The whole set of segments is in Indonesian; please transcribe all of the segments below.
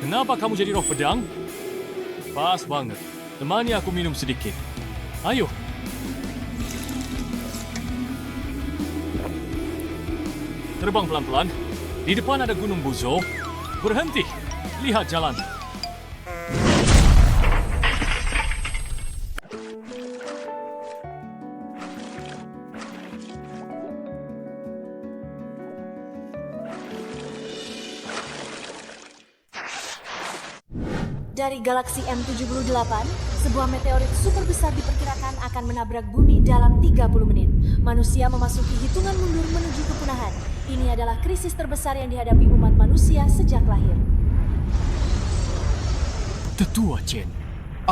Kenapa kamu jadi roh pedang? Pas banget. Temani aku minum sedikit. Ayo. Terbang pelan-pelan. Di depan ada Gunung Buzo. Berhenti. Lihat jalan. Dari galaksi M78, sebuah meteorit super besar diperkirakan akan menabrak bumi dalam 30 menit. Manusia memasuki hitungan mundur menuju kepunahan. Ini adalah krisis terbesar yang dihadapi umat manusia sejak lahir. Tetua Chen,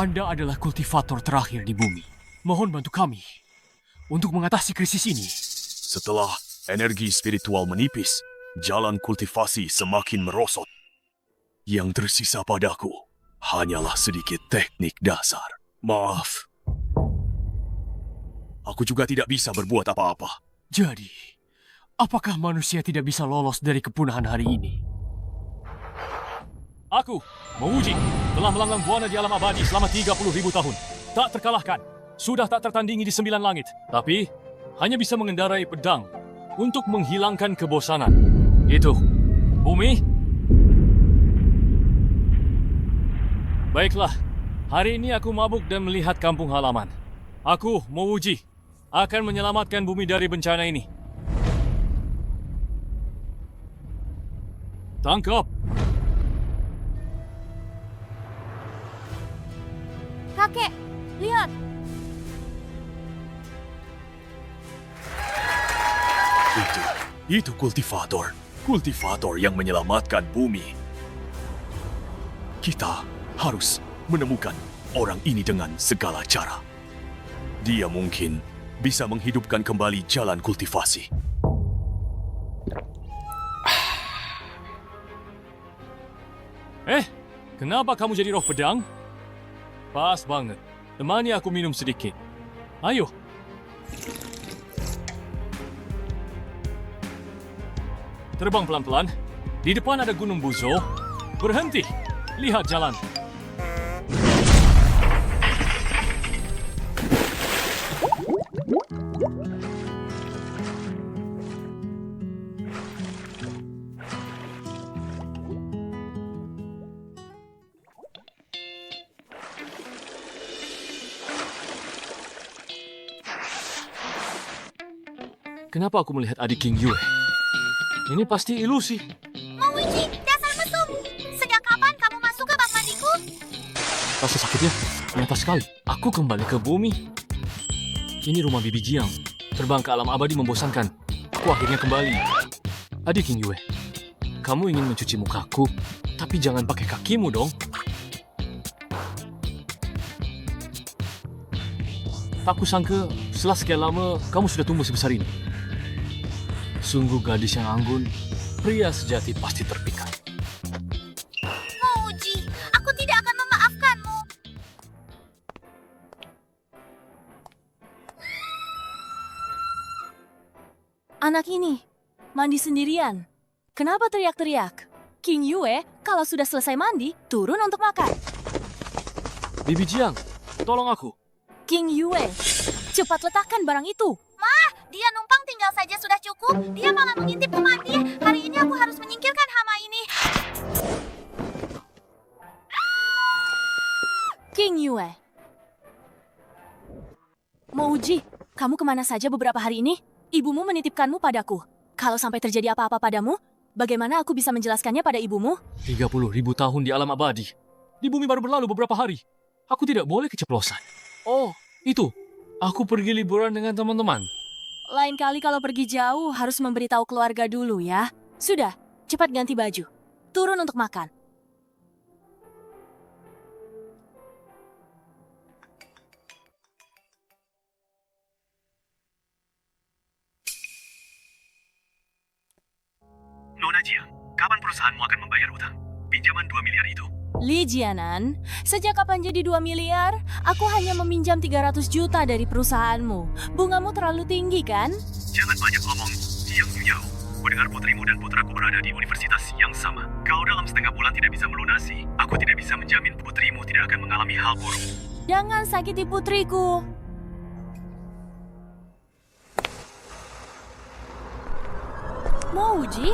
Anda adalah kultivator terakhir di bumi. Mohon bantu kami untuk mengatasi krisis ini. Setelah energi spiritual menipis, jalan kultivasi semakin merosot. Yang tersisa padaku hanyalah sedikit teknik dasar. Maaf. Aku juga tidak bisa berbuat apa-apa. Jadi, apakah manusia tidak bisa lolos dari kepunahan hari ini? Aku, Mouji, telah melanglang buana di alam abadi selama 30.000 tahun. Tak terkalahkan, sudah tak tertandingi di 9 langit. Tapi, hanya bisa mengendarai pedang untuk menghilangkan kebosanan. Itu, bumi. Baiklah, hari ini aku mabuk dan melihat kampung halaman. Aku, Mouji, akan menyelamatkan bumi dari bencana ini. Tangkap! Kakek, lihat! Itu kultivator. Kultivator yang menyelamatkan bumi. Kita harus menemukan orang ini dengan segala cara. Dia mungkin bisa menghidupkan kembali jalan kultivasi. Kenapa kamu jadi roh pedang? Pas banget. Temani aku minum sedikit. Ayo. Terbang pelan-pelan. Di depan ada Gunung Buzo. Berhenti. Lihat jalan. Kenapa aku melihat adik King Yue? Ini pasti ilusi. Mouji, dasar mesum! Sejak kapan kamu masuk ke bak mandiku? Rasa sakitnya nyata sekali. Aku kembali ke bumi. Ini rumah Bibi Jiang. Terbang ke alam abadi membosankan. Aku akhirnya kembali. Adik King Yue, kamu ingin mencuci mukaku, tapi jangan pakai kakimu dong. Tak kusangka setelah sekian lama kamu sudah tumbuh sebesar ini. Sungguh gadis yang anggun, pria sejati pasti terpikat. Mouji, aku tidak akan memaafkanmu. Anak ini, mandi sendirian. Kenapa teriak-teriak? King Yue, kalau sudah selesai mandi, turun untuk makan. Bibi Jiang, tolong aku. King Yue, cepat letakkan barang itu. Dia numpang tinggal saja sudah cukup. Dia malah mengintip ke mandi. Hari ini aku harus menyingkirkan hama ini. King Yue. Mouji, kamu kemana saja beberapa hari ini? Ibumu menitipkanmu padaku. Kalau sampai terjadi apa-apa padamu, bagaimana aku bisa menjelaskannya pada ibumu? 30.000 tahun di alam abadi. Di bumi baru berlalu beberapa hari. Aku tidak boleh keceplosan. Oh, itu. Aku pergi liburan dengan teman-teman. Lain kali kalau pergi jauh harus memberitahu keluarga dulu ya. Sudah, cepat ganti baju. Turun untuk makan. Nona Jiang, kapan perusahaanmu akan membayar utang? Pinjaman 2 miliar itu. Li Jianan, sejak kapan jadi 2 miliar? Aku hanya meminjam 300 juta dari perusahaanmu. Bungamu terlalu tinggi kan? Jangan banyak ngomong, Jiang Yuyao. Mendengar putrimu dan putraku berada di universitas yang sama. Kalau dalam setengah bulan tidak bisa melunasi, aku tidak bisa menjamin putrimu tidak akan mengalami hal buruk. Jangan sakiti putriku. Mouji,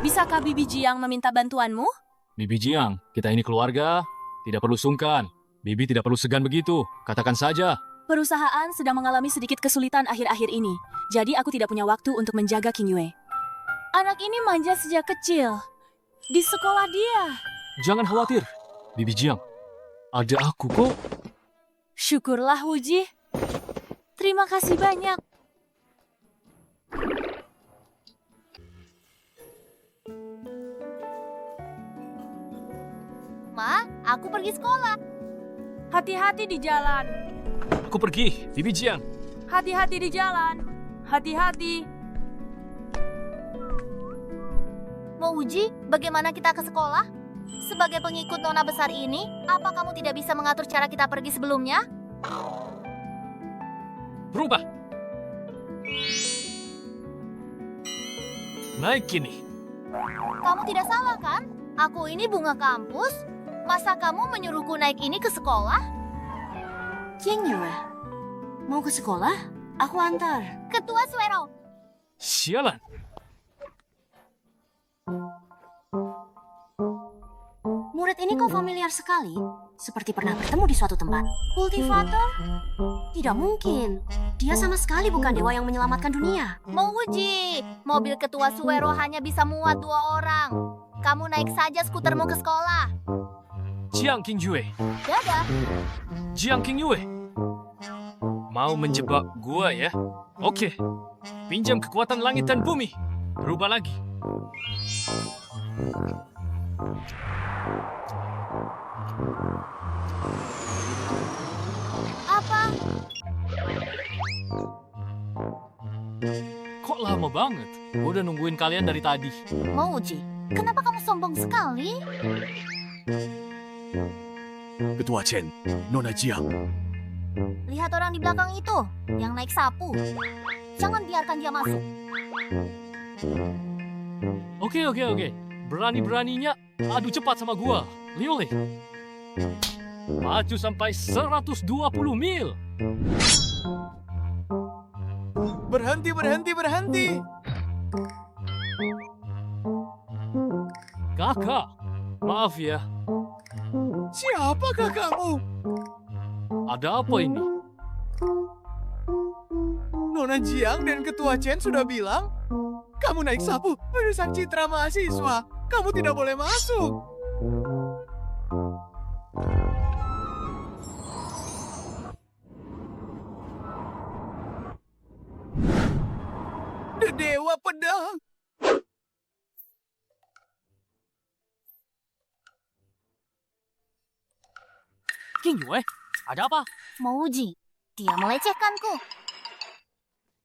bisakah Bibi Jiang meminta bantuanmu? Bibi Jiang, kita ini keluarga. Tidak perlu sungkan. Bibi tidak perlu segan begitu. Katakan saja. Perusahaan sedang mengalami sedikit kesulitan akhir-akhir ini, jadi aku tidak punya waktu untuk menjaga King Yue. Anak ini manja sejak kecil. Di sekolah dia. Jangan khawatir. Bibi Jiang, ada aku kok. Syukurlah, Wuji. Terima kasih banyak. Ma, aku pergi sekolah. Hati-hati di jalan. Aku pergi, Bibi Jiang. Hati-hati di jalan. Hati-hati. Mau uji, bagaimana kita ke sekolah? Sebagai pengikut nona besar ini, apa kamu tidak bisa mengatur cara kita pergi sebelumnya? Berubah. Naik kini. Kamu tidak salah kan? Aku ini bunga kampus. Masa kamu menyuruhku naik ini ke sekolah? King Yue, mau ke sekolah? Aku antar. Ketua Suero, Sialan. Murid ini kok familiar sekali? Seperti pernah bertemu di suatu tempat. Kultivator? Tidak mungkin. Dia sama sekali bukan dewa yang menyelamatkan dunia. mau uji. Mobil ketua Suero hanya bisa muat 2 orang. Kamu naik saja skutermu ke sekolah. Jiang King Yue. Dadah. Jiang King Yue. Mau menjebak gua ya? Oke. Pinjam kekuatan langit dan bumi. Berubah lagi. Apa? Kok lama banget? Gua udah nungguin kalian dari tadi. Mau uji. Kenapa kamu sombong sekali? Ketua Chen, Nona Jiang. Lihat orang di belakang itu, yang naik sapu. Jangan biarkan dia masuk. Oke. Berani-beraninya adu cepat sama gua. Liole. Maju sampai 120 mil. Berhenti. Kakak, maaf ya. Siapakah kamu? Ada apa ini? Nona Jiang dan Ketua Chen sudah bilang, kamu naik sapu merusak citra mahasiswa. Kamu tidak boleh masuk. Dewa pedang. King Yue, ada apa? Mau uji. Dia melecehkanku.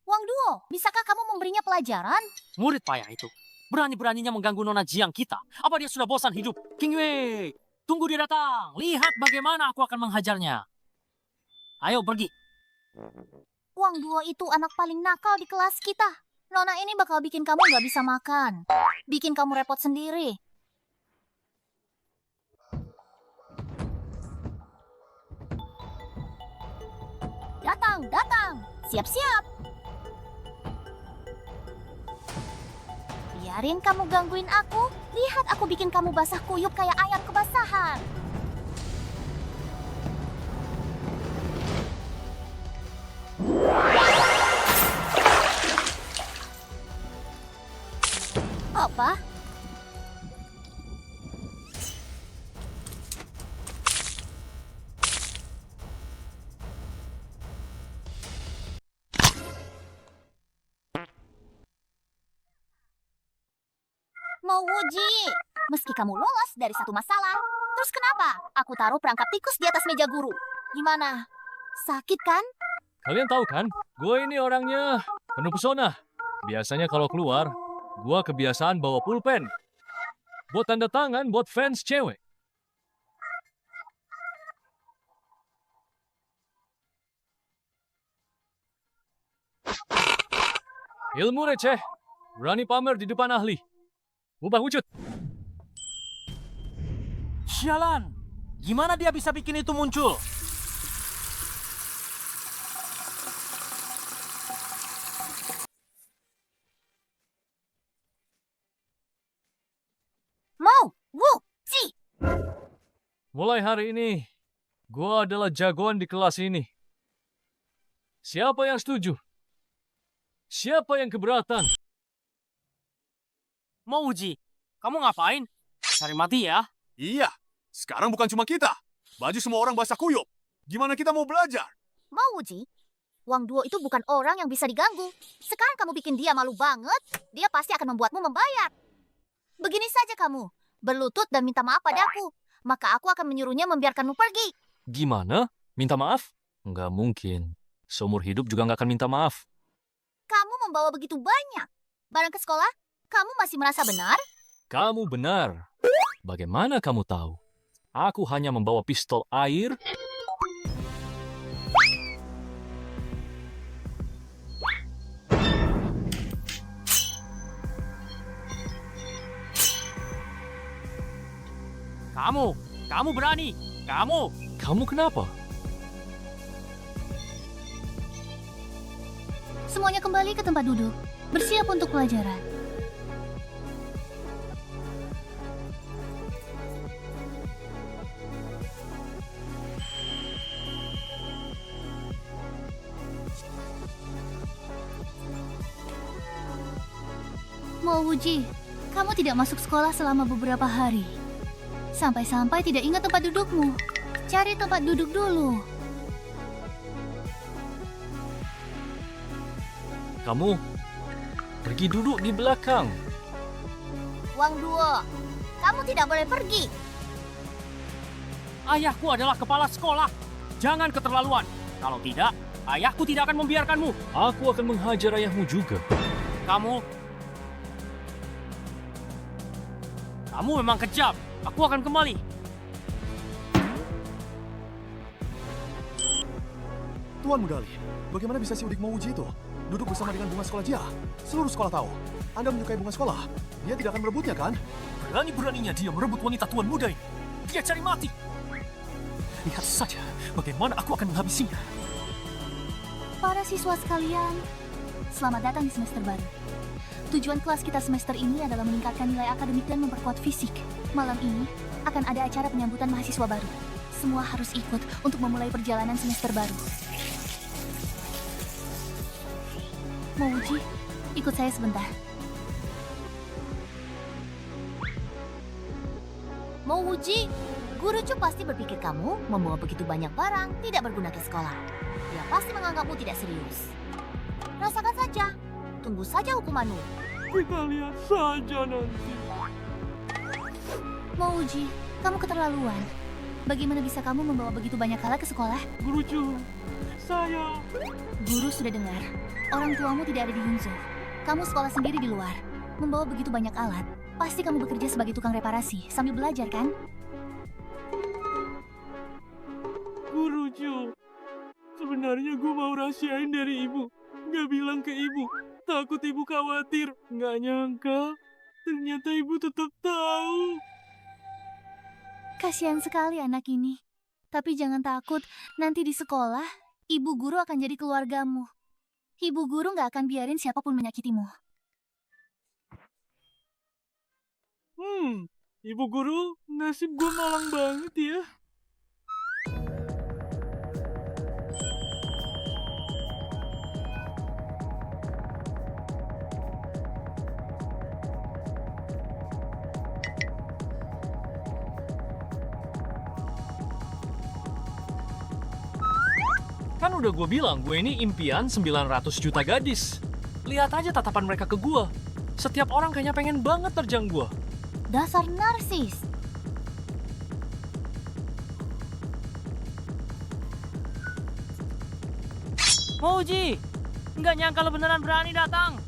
Wang Duo, bisakah kamu memberinya pelajaran? Murid payah itu. Berani-beraninya mengganggu Nona Jiang kita. Apa dia sudah bosan hidup? King Wei, tunggu dia datang. Lihat bagaimana aku akan menghajarnya. Ayo pergi. Wang Duo itu anak paling nakal di kelas kita. Nona ini bakal bikin kamu nggak bisa makan. Bikin kamu repot sendiri. Datang. Siap-siap. Biarin kamu gangguin aku. Lihat aku bikin kamu basah kuyup kayak ayam kebasahan. Apa? Mau uji. Meski kamu lolos dari satu masalah, terus kenapa? Aku taruh perangkap tikus di atas meja guru. Gimana? Sakit kan? Kalian tahu kan, gue ini orangnya penuh pesona. Biasanya kalau keluar, gue kebiasaan bawa pulpen. Buat tanda tangan buat fans cewek. Ilmu receh, Berani pamer di depan ahli. Ubah wujud. Sialan! Gimana dia bisa bikin itu muncul? Mau, Wu, Ji. Mulai hari ini, gua adalah jagoan di kelas ini. Siapa yang setuju? Siapa yang keberatan? Mau Uji, kamu ngapain? Cari mati ya? Iya, sekarang bukan cuma kita. Baju semua orang basah kuyup. Gimana kita mau belajar? Mau, Ji. Wang Duo itu bukan orang yang bisa diganggu. Sekarang kamu bikin dia malu banget, dia pasti akan membuatmu membayar. Begini saja kamu, berlutut dan minta maaf padaku. Maka aku akan menyuruhnya membiarkanmu pergi. Gimana? Minta maaf? Nggak mungkin. Seumur hidup juga nggak akan minta maaf. Kamu membawa begitu banyak barang ke sekolah, kamu masih merasa benar? Kamu benar. Bagaimana kamu tahu? Aku hanya membawa pistol air. Kamu berani. Kamu kenapa? Semuanya kembali ke tempat duduk. Bersiap untuk pelajaran. Mau Wuji, kamu tidak masuk sekolah selama beberapa hari. Sampai-sampai tidak ingat tempat dudukmu. Cari tempat duduk dulu. Kamu pergi duduk di belakang. Wang Duo, kamu tidak boleh pergi. Ayahku adalah kepala sekolah. Jangan keterlaluan. Kalau tidak, ayahku tidak akan membiarkanmu. Aku akan menghajar ayahmu juga. Kamu memang kejam. Aku akan kembali. Tuan Mudali, bagaimana bisa si Udik Mauji itu duduk bersama dengan bunga sekolah Jia? Seluruh sekolah tahu. Anda menyukai bunga sekolah. Dia tidak akan merebutnya, kan? Berani-beraninya dia merebut wanita tuan muda ini. Dia cari mati. Lihat saja bagaimana aku akan menghabisinya. Para siswa sekalian, selamat datang di semester baru. Tujuan kelas kita semester ini adalah meningkatkan nilai akademik dan memperkuat fisik. Malam ini akan ada acara penyambutan mahasiswa baru. Semua harus ikut untuk memulai perjalanan semester baru. Mau Uji, ikut saya sebentar. Mau Uji, Guru Cu pasti berpikir kamu membawa begitu banyak barang tidak berguna ke sekolah. Dia pasti menganggapmu tidak serius. Rasakan saja. Tunggu saja hukumanmu. Kita lihat saja nanti. Mau Uji, kamu keterlaluan. Bagaimana bisa kamu membawa begitu banyak alat ke sekolah? Guru Cu, saya... Guru sudah dengar. Orang tuamu tidak ada di Yunzhou. Kamu sekolah sendiri di luar. Membawa begitu banyak alat. Pasti kamu bekerja sebagai tukang reparasi sambil belajar, kan? Guru Cu, sebenarnya gue mau rahasiain dari ibu. Gak bilang ke ibu. Takut ibu khawatir. Gak nyangka. Ternyata ibu tetap tahu. Kasihan sekali anak ini. Tapi jangan takut. Nanti di sekolah, ibu guru akan jadi keluargamu. Ibu guru gak akan biarin siapapun menyakitimu. Ibu guru, nasib gue malang banget ya. Kan udah gue bilang, gue ini impian 900 juta gadis. Lihat aja tatapan mereka ke gue. Setiap orang kayaknya pengen banget terjang gue. Dasar narsis. Mau Uji, nggak nyangka lo beneran berani datang.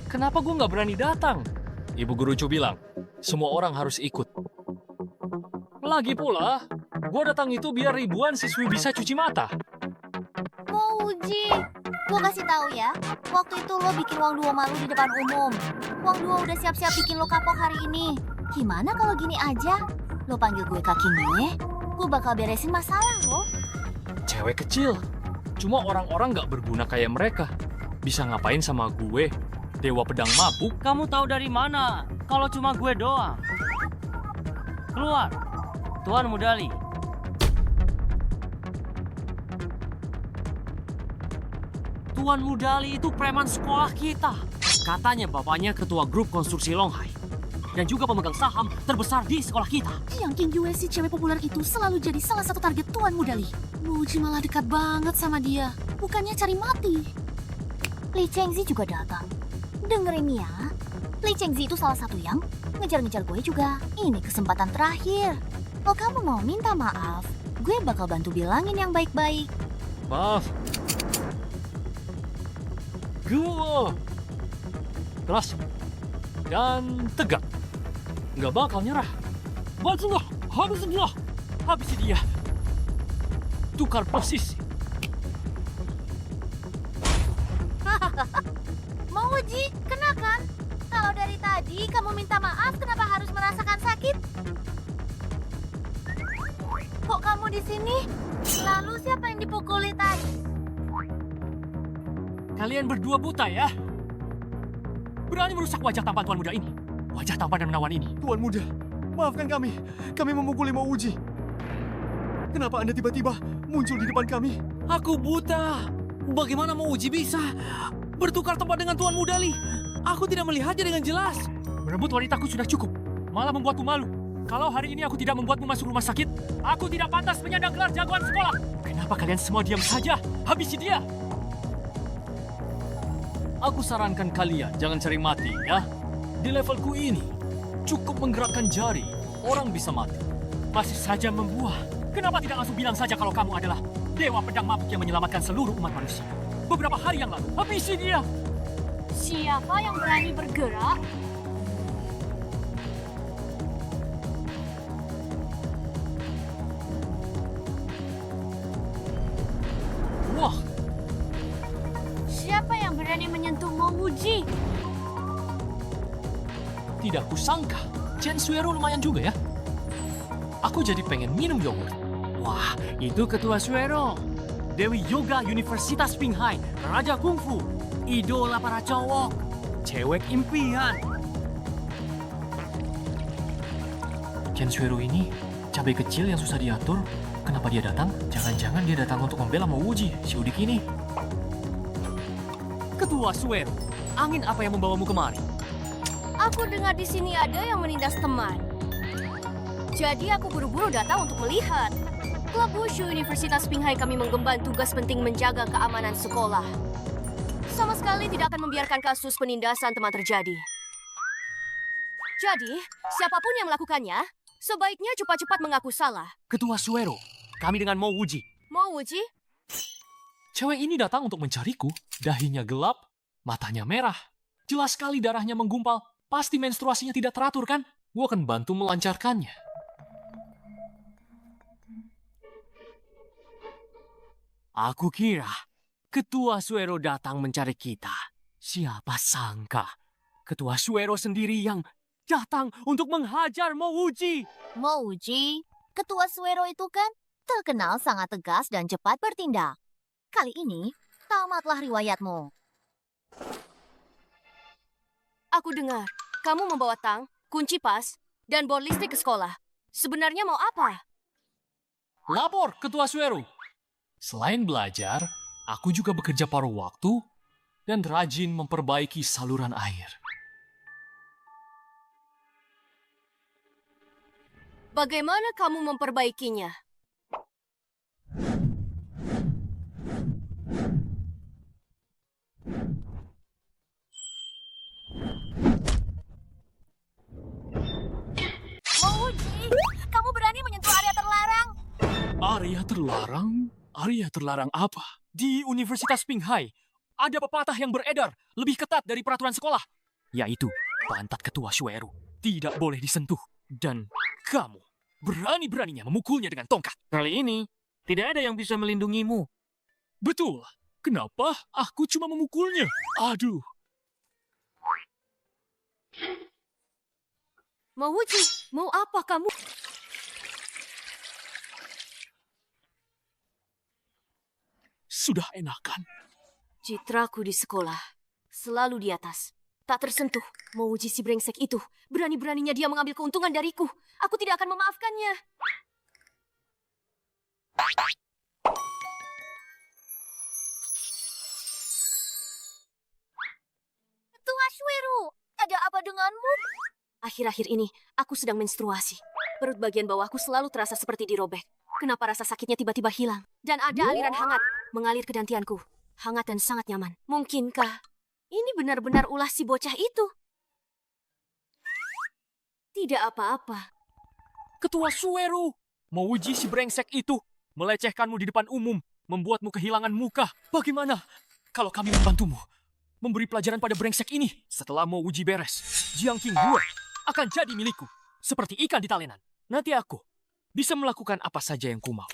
Kenapa gue nggak berani datang? Ibu guru Cu bilang, semua orang harus ikut. Lagi pula, gue datang itu biar ribuan siswi bisa cuci mata. Mau Uji, Gue kasih tahu ya, waktu itu lo bikin Wang Duo malu di depan umum. Wang Duo udah siap-siap bikin lo kapok hari ini. Gimana kalau gini aja? Lo panggil gue Kaki gue bakal beresin masalah lo. Cewek kecil. Cuma orang-orang gak berguna kayak mereka. Bisa ngapain sama gue? Dewa pedang mabuk? Kamu tahu dari mana? Kalau cuma gue doang. Keluar, Tuan Mudali. Tuan Mudali itu preman sekolah kita. Katanya bapaknya ketua grup konstruksi Longhai. Dan juga pemegang saham terbesar di sekolah kita. Yang King Yue si cewek populer itu selalu jadi salah satu target Tuan Mudali. Muji malah dekat banget sama dia. Bukannya cari mati. Li Chengzi juga datang. Dengerin ya. Li Chengzi itu salah satu yang ngejar-ngejar gue juga. Ini kesempatan terakhir. Kalau kamu mau minta maaf, gue bakal bantu bilangin yang baik-baik. Maaf. Gue keras dan tegak. Nggak bakal nyerah. Bantulah, habisin dia. Habisin dia. Tukar posisi. Mau uji, kena kan? Kalau dari tadi kamu minta maaf, kenapa harus merasakan sakit? Kok kamu di sini? Lalu siapa yang dipukuli tadi? Kalian berdua buta ya? Berani merusak wajah tampan tuan muda ini. Wajah tampan dan menawan ini. Tuan muda, maafkan kami. Kami memukuli Mo Uji. Kenapa Anda tiba-tiba muncul di depan kami? Aku buta. Bagaimana mau uji bisa bertukar tempat dengan Tuan Mudali? Aku tidak melihatnya dengan jelas. Merebut wanitaku sudah cukup. Malah membuatku malu. Kalau hari ini aku tidak membuatmu masuk rumah sakit, aku tidak pantas menyandang gelar jagoan sekolah. Kenapa kalian semua diam saja? Habisi dia. Aku sarankan kalian jangan cari mati ya. Di levelku ini, cukup menggerakkan jari, orang bisa mati. Masih saja membuah. Kenapa tidak langsung bilang saja kalau kamu adalah dewa pedang mabuk yang menyelamatkan seluruh umat manusia? Beberapa hari yang lalu, habisi dia. Siapa yang berani bergerak? Wah, Siapa yang berani menyentuh Mo Wuji? tidak kusangka. Chen Suero lumayan juga ya. Aku jadi pengen minum yogurt. Wah, itu Ketua Suero. Dewi Yoga Universitas Pinghai, Raja Kungfu, idola para cowok, cewek impian. Chen Suero ini cabai kecil yang susah diatur. Kenapa dia datang? Jangan-jangan dia datang untuk membela Mo Wuji, si udik ini. Ketua Suero, angin apa yang membawamu kemari? Aku dengar di sini ada yang menindas teman. Jadi aku buru-buru datang untuk melihat. Klub Wushu Universitas Pinghai kami mengemban tugas penting menjaga keamanan sekolah. Sama sekali tidak akan membiarkan kasus penindasan teman terjadi. Jadi, siapapun yang melakukannya, sebaiknya cepat-cepat mengaku salah. Ketua Suero, kami dengan Mo Wuji. Mo Wuji? Cewek ini datang untuk mencariku. Dahinya gelap, matanya merah. Jelas sekali darahnya menggumpal. Pasti menstruasinya tidak teratur kan? Gue akan bantu melancarkannya. Aku kira Ketua Suero datang mencari kita. Siapa sangka Ketua Suero sendiri yang datang untuk menghajar Mo Wuji. Mo Uji, Ketua Suero itu kan terkenal sangat tegas dan cepat bertindak. Kali ini, tamatlah riwayatmu. Aku dengar, kamu membawa tang, kunci pas, dan bor listrik ke sekolah. Sebenarnya mau apa? Lapor, Ketua Suero. Selain belajar, aku juga bekerja paruh waktu dan rajin memperbaiki saluran air. Bagaimana kamu memperbaikinya? Mo Uji, kamu berani menyentuh area terlarang? Area terlarang? Area terlarang apa? Di Universitas Pinghai, ada pepatah yang beredar lebih ketat dari peraturan sekolah. Yaitu, pantat Ketua Suero tidak boleh disentuh. Dan kamu berani-beraninya memukulnya dengan tongkat. Kali ini, tidak ada yang bisa melindungimu. Betul. Kenapa? Aku cuma memukulnya. Aduh. Mau Wuji, mau apa kamu? Sudah enakan. Citraku di sekolah selalu di atas. Tak tersentuh. Mau Wuji si brengsek itu. Berani-beraninya dia mengambil keuntungan dariku. Aku tidak akan memaafkannya. Tua Shueru, ada apa denganmu? Akhir-akhir ini, aku sedang menstruasi. Perut bagian bawahku selalu terasa seperti dirobek. Kenapa rasa sakitnya tiba-tiba hilang? Dan ada aliran hangat mengalir ke dantianku. Hangat dan sangat nyaman. Mungkinkah ini benar-benar ulah si bocah itu? Tidak apa-apa. Ketua Sueru, Mouji si brengsek itu melecehkanmu di depan umum, membuatmu kehilangan muka. Bagaimana kalau kami membantumu memberi pelajaran pada brengsek ini? Setelah Mouji beres, Jiang King Yue akan jadi milikku, seperti ikan di talenan. Nanti aku bisa melakukan apa saja yang kumau.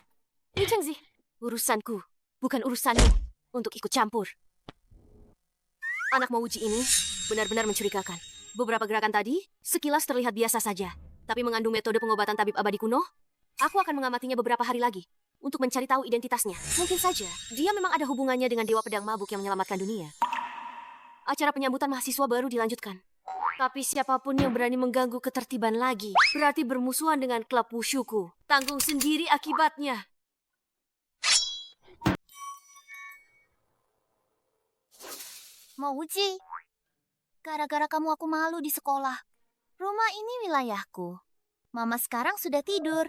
Li Chengzi, urusanku, bukan urusanmu untuk ikut campur. Anak Mouji ini benar-benar mencurigakan. Beberapa gerakan tadi sekilas terlihat biasa saja, tapi mengandung metode pengobatan tabib abadi kuno. Aku akan mengamatinya beberapa hari lagi untuk mencari tahu identitasnya. Mungkin saja dia memang ada hubungannya dengan dewa pedang mabuk yang menyelamatkan dunia. Acara penyambutan mahasiswa baru dilanjutkan. Tapi siapapun yang berani mengganggu ketertiban lagi, berarti bermusuhan dengan klub wushuku. Tanggung sendiri akibatnya. Mouji, gara-gara kamu aku malu di sekolah. Rumah ini wilayahku. Mama sekarang sudah tidur.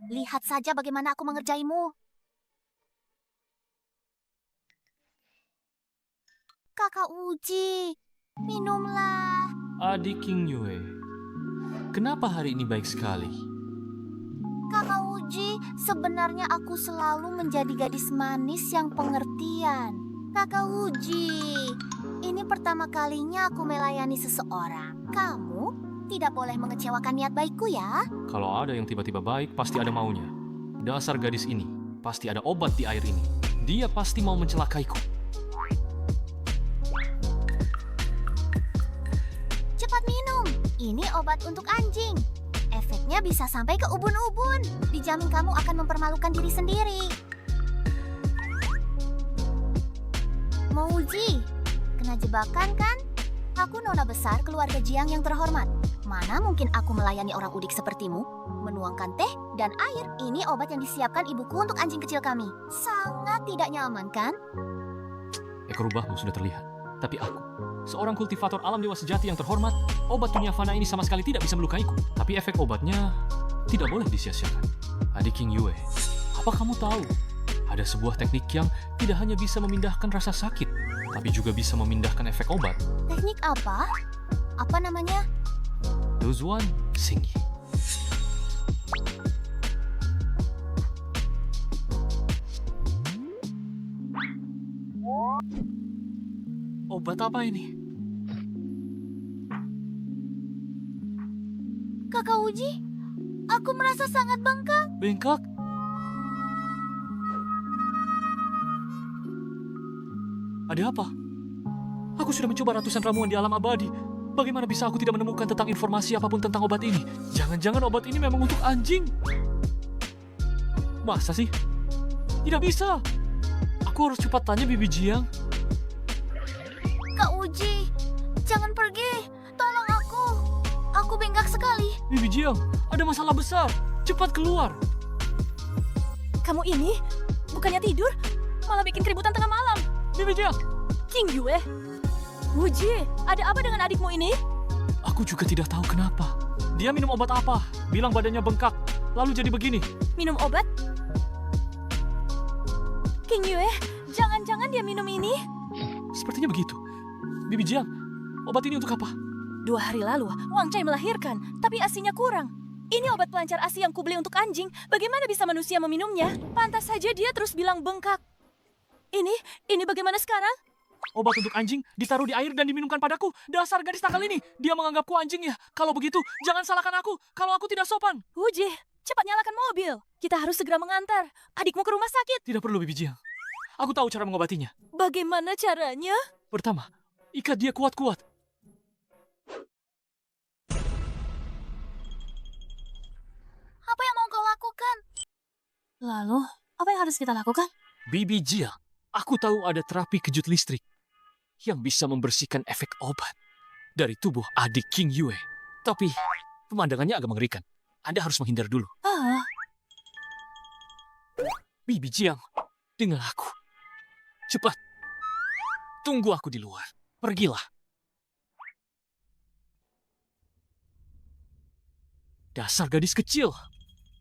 Lihat saja bagaimana aku mengerjaimu. Kakak Uji, minumlah. Adik King Yue, kenapa hari ini baik sekali? Kakak Uji, sebenarnya aku selalu menjadi gadis manis yang pengertian. Kakak Uji, ini pertama kalinya aku melayani seseorang. Kamu tidak boleh mengecewakan niat baikku ya. Kalau ada yang tiba-tiba baik, pasti ada maunya. Dasar gadis ini, pasti ada obat di air ini. Dia pasti mau mencelakaiku. Cepat minum. Ini obat untuk anjing. Efeknya bisa sampai ke ubun-ubun. Dijamin kamu akan mempermalukan diri sendiri. Mouji, kena jebakan kan? Aku nona besar keluarga Jiang yang terhormat. Mana mungkin aku melayani orang udik sepertimu? Menuangkan teh dan air, ini obat yang disiapkan ibuku untuk anjing kecil kami. Sangat tidak nyaman kan? Ekor rubahmu sudah terlihat. Tapi aku, seorang kultivator alam dewa sejati yang terhormat, obat dunia fana ini sama sekali tidak bisa melukaiku. Tapi efek obatnya tidak boleh disia-siakan. Adik King Yue, apa kamu tahu? Ada sebuah teknik yang tidak hanya bisa memindahkan rasa sakit, tapi juga bisa memindahkan efek obat. Teknik apa? Apa namanya? Dozuan Singyi. Obat apa ini? Kakak Uji, aku merasa sangat bengkak. Bengkak? Ada apa? Aku sudah mencoba ratusan ramuan di alam abadi. Bagaimana bisa aku tidak menemukan tentang informasi apapun tentang obat ini? Jangan-jangan obat ini memang untuk anjing? Masa sih? Tidak bisa. Aku harus cepat tanya Bibi Jiang. Kak Uji, jangan pergi. Tolong aku. Aku bengkak sekali. Bibi Jiang, ada masalah besar. Cepat keluar. Kamu ini bukannya tidur, malah bikin keributan tengah malam. Bibi Jiang. King Yue, Wuji, ada apa dengan adikmu ini? Aku juga tidak tahu kenapa. Dia minum obat apa? Bilang badannya bengkak. Lalu jadi begini. Minum obat? King Yue, jangan-jangan dia minum ini? Sepertinya begitu. Bibi Jiang, obat ini untuk apa? 2 hari lalu, Wang Chai melahirkan, tapi asinya kurang. Ini obat pelancar asi yang kubeli untuk anjing. Bagaimana bisa manusia meminumnya? Pantas saja dia terus bilang bengkak. Ini bagaimana sekarang? Obat untuk anjing ditaruh di air dan diminumkan padaku. Dasar gadis nakal ini. Dia menganggapku anjing ya. Kalau begitu, jangan salahkan aku. Kalau aku tidak sopan. Wuji, cepat nyalakan mobil. Kita harus segera mengantar adikmu ke rumah sakit. Tidak perlu, Bibi Jiang. Aku tahu cara mengobatinya. Bagaimana caranya? Pertama, ikat dia kuat-kuat. Apa yang mau kau lakukan? Lalu, apa yang harus kita lakukan? Bibi Jiang, aku tahu ada terapi kejut listrik yang bisa membersihkan efek obat dari tubuh adik King Yue. Tapi, pemandangannya agak mengerikan. Anda harus menghindar dulu. Ah, Bibi Jiang, dengar aku. Cepat. Tunggu aku di luar. Pergilah. Dasar gadis kecil.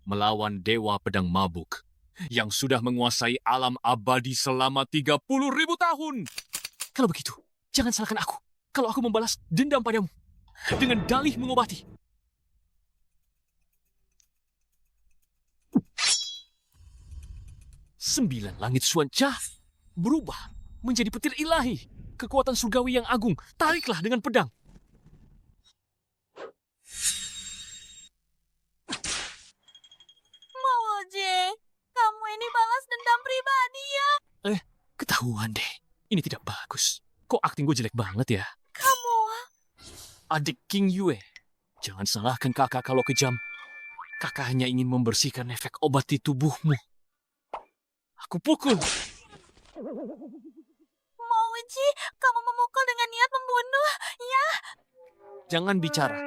Melawan Dewa Pedang Mabuk yang sudah menguasai alam abadi selama 30.000 tahun. Kalau begitu, jangan salahkan aku kalau aku membalas dendam padamu dengan dalih mengobati. Sembilan langit Xuancha berubah menjadi petir ilahi. Kekuatan surgawi yang agung, tariklah dengan pedang. Mouji, kamu ini balas dendam pribadi ya? Ketahuan deh, ini tidak bagus. Kok akting gue jelek banget ya? Kamu, Adik King Yue, jangan salahkan kakak kalau kejam. Kakak hanya ingin membersihkan efek obat di tubuhmu. Aku pukul. Mouji, kamu memukul dengan niat membunuh, ya? Jangan bicara.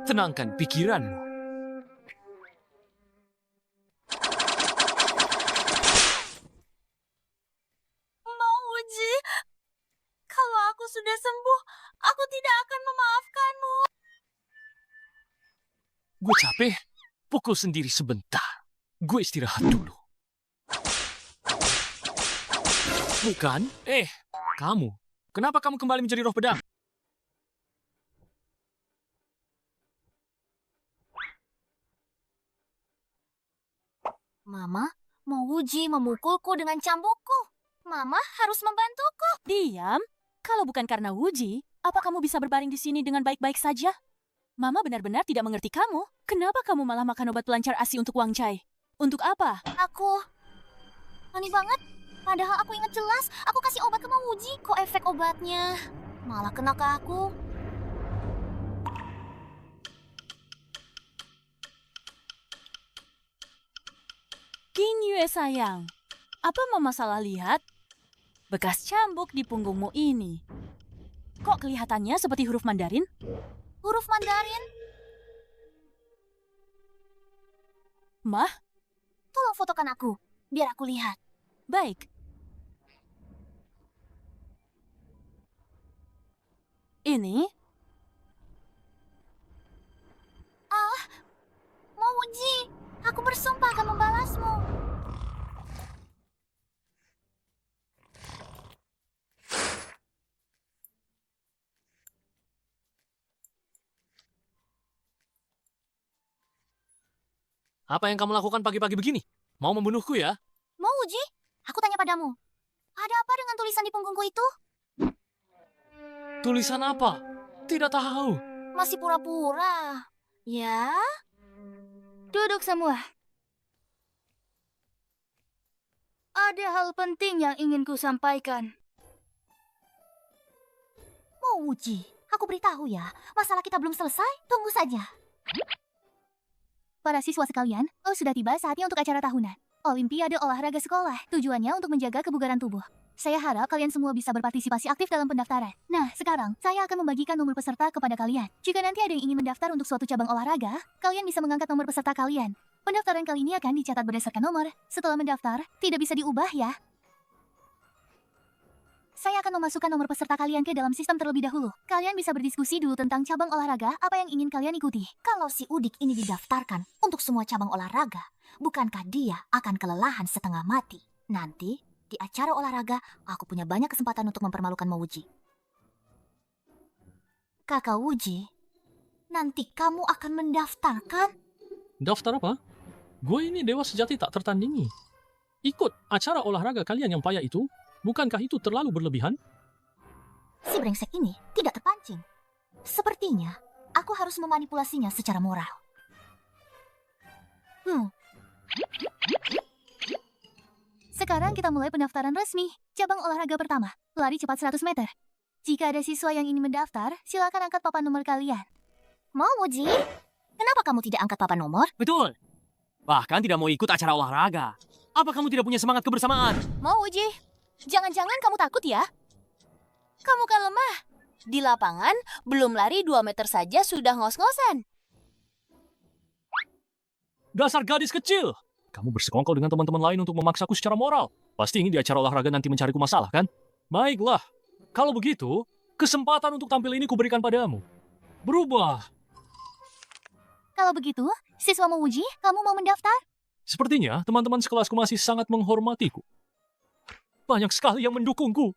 Tenangkan pikiranmu. Mouji, kalau aku sudah sembuh, aku tidak akan memaafkanmu. Gue capek, pukul sendiri sebentar. Gue istirahat dulu. Bukan? Kamu. Kenapa kamu kembali menjadi roh pedang? Mama, Mouji memukulku dengan cambukku. Mama harus membantuku. diam. Kalau bukan karena Wuji, apa kamu bisa berbaring di sini dengan baik-baik saja? Mama benar-benar tidak mengerti kamu. Kenapa kamu malah makan obat pelancar ASI untuk Wang Chai? Untuk apa? Aku aneh banget. Padahal aku ingat jelas, aku kasih obat ke Mouji. Kok efek obatnya malah kena ke aku? King Yue sayang, apa Mama salah lihat? Bekas cambuk di punggungmu ini. Kok kelihatannya seperti huruf Mandarin? Huruf Mandarin? Mah, Tolong fotokan aku, biar aku lihat. baik. Ini, Mouji, aku bersumpah akan membalasmu. Apa yang kamu lakukan pagi-pagi begini? Mau membunuhku ya? Mouji, aku tanya padamu. Ada apa dengan tulisan di punggungku itu? Tulisan apa? Tidak tahu. Masih pura-pura. Ya? Duduk semua. Ada hal penting yang ingin ku sampaikan. Mouji, aku beritahu ya, masalah kita belum selesai, tunggu saja. Para siswa sekalian, sudah tiba saatnya untuk acara tahunan. Olimpiade olahraga sekolah, tujuannya untuk menjaga kebugaran tubuh. Saya harap kalian semua bisa berpartisipasi aktif dalam pendaftaran. Nah, sekarang saya akan membagikan nomor peserta kepada kalian. Jika nanti ada yang ingin mendaftar untuk suatu cabang olahraga, kalian bisa mengangkat nomor peserta kalian. Pendaftaran kali ini akan dicatat berdasarkan nomor. Setelah mendaftar, tidak bisa diubah ya. Saya akan memasukkan nomor peserta kalian ke dalam sistem terlebih dahulu. Kalian bisa berdiskusi dulu tentang cabang olahraga apa yang ingin kalian ikuti. Kalau si Udik ini didaftarkan untuk semua cabang olahraga, bukankah dia akan kelelahan setengah mati? Nanti, di acara olahraga, aku punya banyak kesempatan untuk mempermalukan Mouji. Kakak Wuji, nanti kamu akan mendaftarkan? Daftar apa? Gue ini dewa sejati tak tertandingi. Ikut acara olahraga kalian yang payah itu, bukankah itu terlalu berlebihan? Si brengsek ini tidak terpancing. Sepertinya aku harus memanipulasinya secara moral. Sekarang kita mulai pendaftaran resmi. Cabang olahraga pertama, lari cepat 100 meter. Jika ada siswa yang ingin mendaftar, silakan angkat papan nomor kalian. Mau, Uji? Kenapa kamu tidak angkat papan nomor? Betul. Bahkan tidak mau ikut acara olahraga. Apa kamu tidak punya semangat kebersamaan? Mau, Uji? Jangan-jangan kamu takut ya? Kamu kan lemah. Di lapangan, belum lari 2 meter saja sudah ngos-ngosan. Dasar gadis kecil! Kamu bersekongkol dengan teman-teman lain untuk memaksaku secara moral. Pasti ingin di acara olahraga nanti mencariku masalah, kan? Baiklah. Kalau begitu, kesempatan untuk tampil ini kuberikan padamu. Berubah. Kalau begitu, siswa mau uji, kamu mau mendaftar? Sepertinya teman-teman sekelasku masih sangat menghormatiku. Banyak sekali yang mendukungku.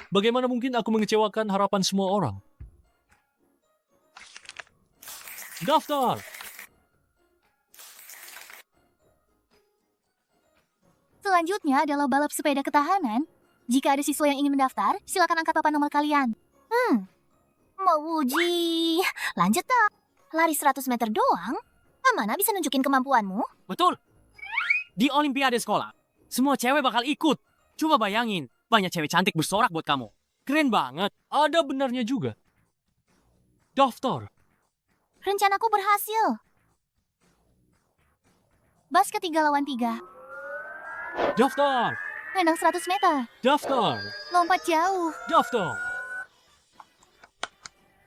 Bagaimana mungkin aku mengecewakan harapan semua orang? Daftar! Selanjutnya adalah balap sepeda ketahanan. Jika ada siswa yang ingin mendaftar, silakan angkat papan nomor kalian. Mau uji. Lanjut tak. Lari 100 meter doang? Mana bisa nunjukin kemampuanmu? Betul. Di Olimpiade sekolah, semua cewek bakal ikut. Coba bayangin, banyak cewek cantik bersorak buat kamu. Keren banget. Ada benarnya juga. Daftar. Rencanaku berhasil. Basket 3 lawan 3. Daftar. Renang 100 meter. Daftar. Lompat jauh. Daftar.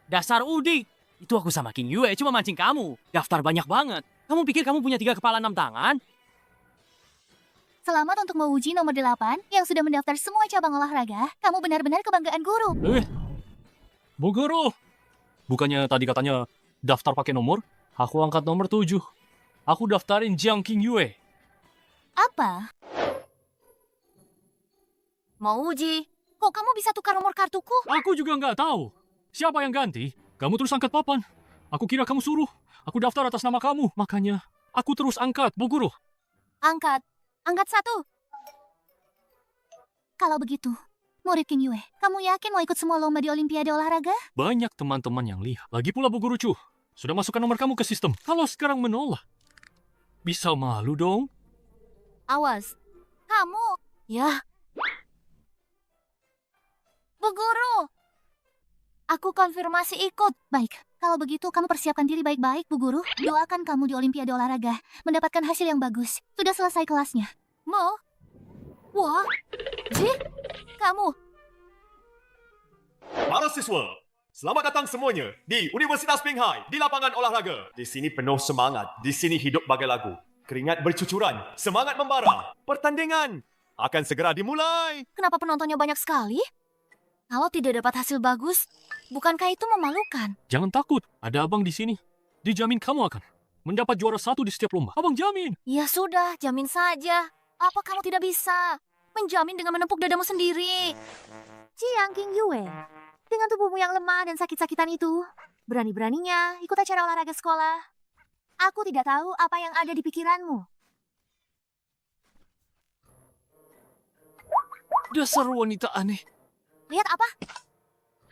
Dasar udik. Itu aku sama King Yue cuma mancing kamu. Daftar banyak banget. Kamu pikir kamu punya 3 kepala 6 tangan? Selamat untuk mau uji nomor 8 yang sudah mendaftar semua cabang olahraga. Kamu benar-benar kebanggaan guru. Bu Guru. Bukannya tadi katanya daftar pakai nomor? Aku angkat nomor 7. Aku daftarin Jiang King Yue. Apa? Mau uji? Kok kamu bisa tukar nomor kartuku? Aku juga nggak tahu. Siapa yang ganti? Kamu terus angkat papan. Aku kira kamu suruh. Aku daftar atas nama kamu. Makanya aku terus angkat, Bu Guru. Angkat. Angkat 1. Kalau begitu, murid King Yue, kamu yakin mau ikut semua lomba di Olimpiade olahraga? Banyak teman-teman yang lihat. Lagi pula Bu Guru Chu, sudah masukkan nomor kamu ke sistem. Kalau sekarang menolak, bisa malu dong. Awas. Kamu. Ya. Bu Guru. Aku konfirmasi ikut. Baik, kalau begitu kamu persiapkan diri baik-baik, Bu Guru. Doakan kamu di Olimpiade olahraga mendapatkan hasil yang bagus. Sudah selesai kelasnya. Mau? Wah, Ji, kamu. Para siswa, selamat datang semuanya di Universitas Pinghai di lapangan olahraga. Di sini penuh semangat, di sini hidup bagai lagu. Keringat bercucuran, semangat membara. Pertandingan akan segera dimulai. Kenapa penontonnya banyak sekali? Kalau tidak dapat hasil bagus, bukankah itu memalukan? Jangan takut, ada abang di sini. Dijamin kamu akan mendapat juara 1 di setiap lomba. Abang jamin. Ya sudah, jamin saja. Apa kamu tidak bisa menjamin dengan menepuk dadamu sendiri? Jiang King Yue, dengan tubuhmu yang lemah dan sakit-sakitan itu, berani-beraninya ikut acara olahraga sekolah. Aku tidak tahu apa yang ada di pikiranmu. Dasar wanita aneh. Lihat apa?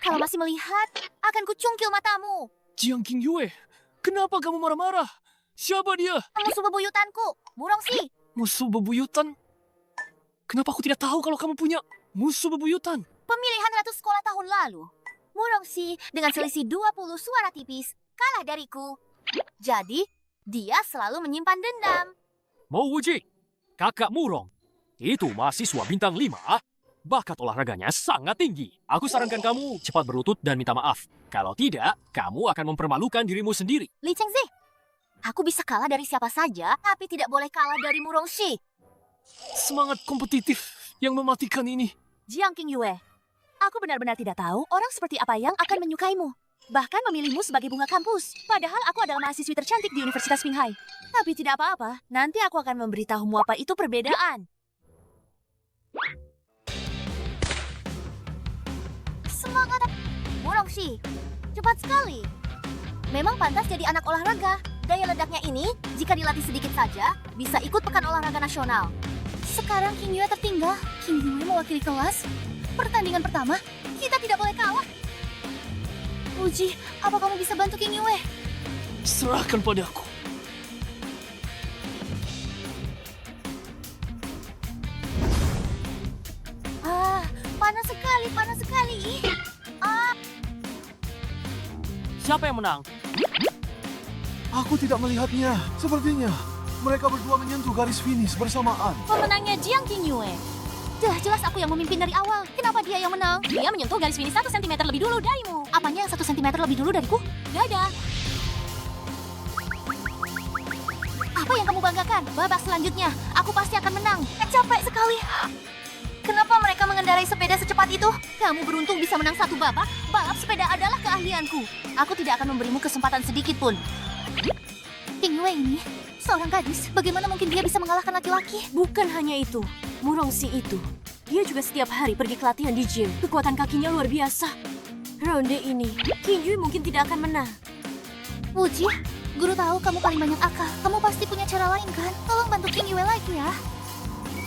Kalau masih melihat, akan kucungkil matamu. Jiang King Yue, kenapa kamu marah-marah? Siapa dia? Musuh bebuyutanku, Murongxi. Musuh bebuyutan? Kenapa aku tidak tahu kalau kamu punya musuh bebuyutan? Pemilihan ratu sekolah tahun lalu. Murongxi dengan selisih 20 suara tipis kalah dariku. Jadi, dia selalu menyimpan dendam. Mau uji? Kakak Murong. Itu mahasiswa bintang 5. Bakat olahraganya sangat tinggi. Aku sarankan kamu cepat berlutut dan minta maaf. Kalau tidak, kamu akan mempermalukan dirimu sendiri. Li Chengzi, aku bisa kalah dari siapa saja, tapi tidak boleh kalah dari Murongxi. Semangat kompetitif yang mematikan ini. Jiang King Yue, aku benar-benar tidak tahu orang seperti apa yang akan menyukaimu. Bahkan memilihmu sebagai bunga kampus. Padahal aku adalah mahasiswi tercantik di Universitas Pinghai. Tapi tidak apa-apa, nanti aku akan memberitahumu apa itu perbedaan. Semangat, Murongxi. Cepat sekali. Memang pantas jadi anak olahraga. Daya ledaknya ini, jika dilatih sedikit saja, bisa ikut pekan olahraga nasional. Sekarang King Yue tertinggal. King Yue mewakili kelas. Pertandingan pertama, kita tidak boleh kalah. Uji, apa kamu bisa bantu King Yue? Serahkan padaku. Siapa yang menang? Aku tidak melihatnya. Sepertinya mereka berdua menyentuh garis finish bersamaan. Pemenangnya Jiang Qingyue. Jelas aku yang memimpin dari awal. Kenapa dia yang menang? Dia menyentuh garis finish 1 cm lebih dulu darimu. Apanya yang 1 cm lebih dulu dariku? Dadah. Apa yang kamu banggakan? Babak selanjutnya, aku pasti akan menang. Capek sekali. Kenapa mereka mengendarai sepeda secepat itu? Kamu beruntung bisa menang satu babak. Balap sepeda adalah keahlianku. Aku tidak akan memberimu kesempatan sedikit pun. Qingyue ini seorang gadis. Bagaimana mungkin dia bisa mengalahkan laki-laki? Bukan hanya itu, Murongxi itu. Dia juga setiap hari pergi ke latihan di gym. Kekuatan kakinya luar biasa. Ronde ini, Qingyue mungkin tidak akan menang. Wuji, guru tahu kamu paling banyak akal. Kamu pasti punya cara lain kan? Tolong bantu Qingyue lagi ya.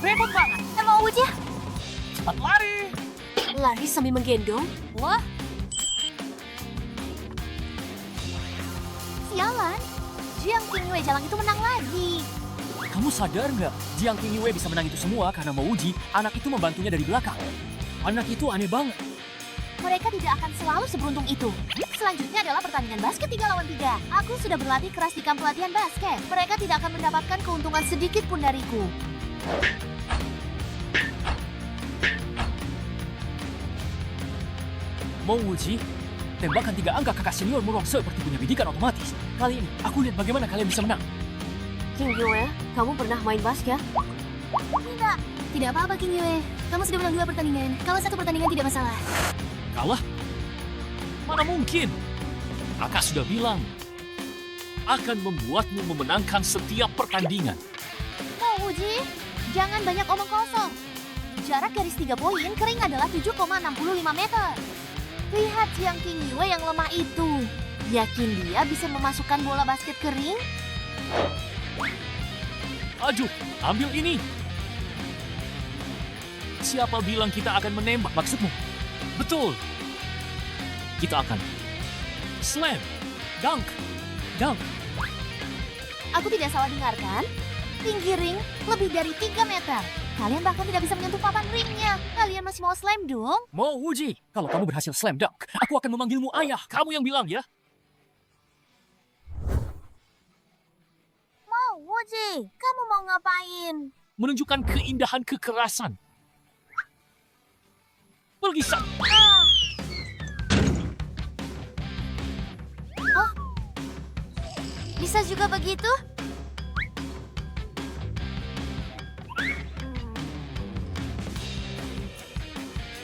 Repot banget. Mau Wuji? Cepat lari. Lari sambil menggendong? Wah. Sialan. Jiang Qingyue jalan itu menang lagi. Kamu sadar nggak? Jiang Qingyue bisa menang itu semua karena mau uji anak itu membantunya dari belakang. Anak itu aneh banget. Mereka tidak akan selalu seberuntung itu. Selanjutnya adalah pertandingan basket 3 lawan 3. Aku sudah berlatih keras di kamp pelatihan basket. Mereka tidak akan mendapatkan keuntungan sedikit pun dariku. Mau uji? Tembakan 3 angka kakak senior Murong seperti punya bidikan otomatis. Kali ini, aku lihat bagaimana kalian bisa menang. Qingyue, kamu pernah main basket? Tidak. Tidak apa-apa, Qingyue. Kamu sudah menang 2 pertandingan. Kalau 1 pertandingan tidak masalah. Kalah? Mana mungkin? Kakak sudah bilang, akan membuatmu memenangkan setiap pertandingan. Mau uji? Jangan banyak omong kosong. Jarak garis 3 poin kering adalah 7,65 meter. Lihat Jiang Qingyue yang lemah itu. Yakin dia bisa memasukkan bola basket kering? Aduh, ambil ini. Siapa bilang kita akan menembak maksudmu? Betul. Kita akan slam, dunk, dunk. Aku tidak salah dengarkan? Tinggi ring lebih dari 3 meter. Kalian bahkan tidak bisa menyentuh papan ringnya. Kalian masih mau slam dong? Mau uji? Kalau kamu berhasil slam dunk, aku akan memanggilmu ayah. Kamu yang bilang ya. Mau uji? Kamu mau ngapain? Menunjukkan keindahan kekerasan. Pergi sana. Oh, bisa juga begitu?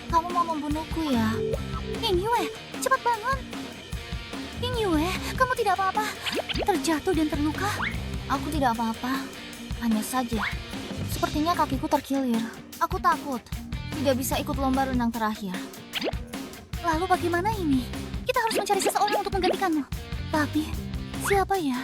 Kamu mau membunuhku ya? Qingyue, cepat bangun. Qingyue, kamu tidak apa-apa. Terjatuh dan terluka. Aku tidak apa-apa. Hanya saja, sepertinya kakiku terkilir. Aku takut tidak bisa ikut lomba renang terakhir. Lalu bagaimana ini? Kita harus mencari seseorang untuk menggantikanmu. Tapi, siapa ya?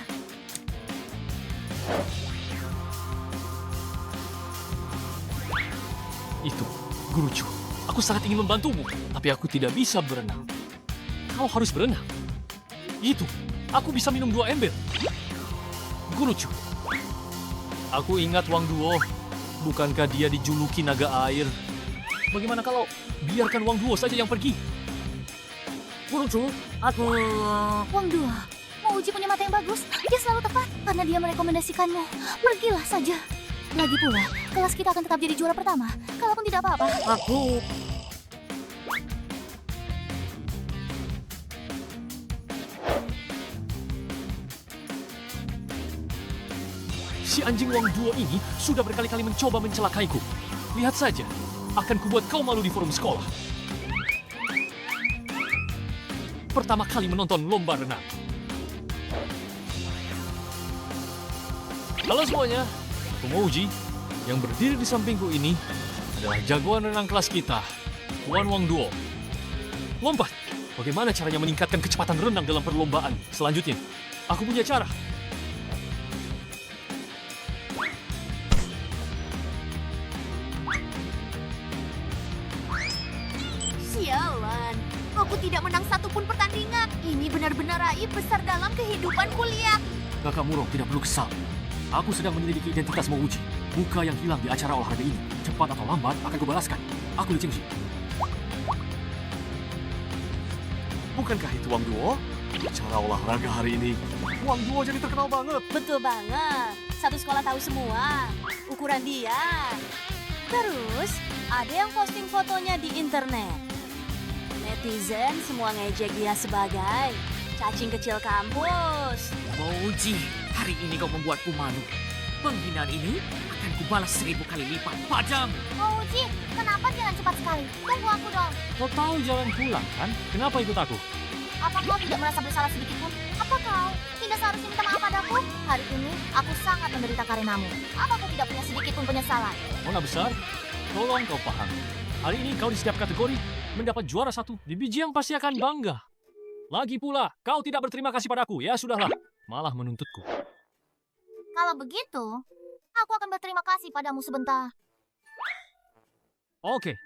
Itu, Guru Chu. Aku sangat ingin membantumu, tapi aku tidak bisa berenang. Kau harus berenang. Itu, aku bisa minum 2 ember. Guru Chu. Aku ingat Wang Duo. Bukankah dia dijuluki naga air? Bagaimana kalau biarkan Wang Duo saja yang pergi? Guru Chu, aku... Wang Dua, mau uji punya mata yang bagus. Dia selalu tepat karena dia merekomendasikanmu. Pergilah saja. Lagi pula, kelas kita akan tetap jadi juara pertama. Kalaupun tidak apa-apa. Aku... Si anjing Wang Duo ini sudah berkali-kali mencoba mencelakaiku. Lihat saja, akan kubuat kau malu di forum sekolah. Pertama kali menonton lomba renang. Halo semuanya, aku mau uji. Yang berdiri di sampingku ini adalah jagoan renang kelas kita, Tuan Wang Duo. Lompat! Bagaimana caranya meningkatkan kecepatan renang dalam perlombaan? Selanjutnya, aku punya cara. Sialan, aku tidak menang satupun pertandingan. Ini benar-benar aib besar dalam kehidupan kuliah. Kakak Murong tidak perlu kesal. Aku sedang menyelidiki identitas mau uji. Muka yang hilang di acara olahraga ini. Cepat atau lambat akan kubalaskan. Aku Li Chengxi. Bukankah itu Wang Duo? Acara olahraga hari ini, Wang Duo jadi terkenal banget. Betul banget. Satu sekolah tahu semua ukuran dia. Terus, ada yang posting fotonya di internet. Netizen semua ngejek dia sebagai cacing kecil kampus. Mouji, hari ini kau membuatku malu. Penghinaan ini akan kubalas 1000 kali lipat padamu. Uji, kenapa jalan cepat sekali? Tunggu aku dong. Kau tahu jalan pulang kan? Kenapa ikut aku? Apa kau tidak merasa bersalah sedikit pun? Apa kau tidak seharusnya minta maaf padaku? Hari ini aku sangat menderita karenamu. Apa kau tidak punya sedikit pun penyesalan? Nona besar, tolong kau pahami. Hari ini kau di setiap kategori mendapat juara 1. Di Bijiang pasti akan bangga. Lagi pula, kau tidak berterima kasih padaku. Ya sudahlah, malah menuntutku. Kalau begitu, aku akan berterima kasih padamu sebentar. Oke.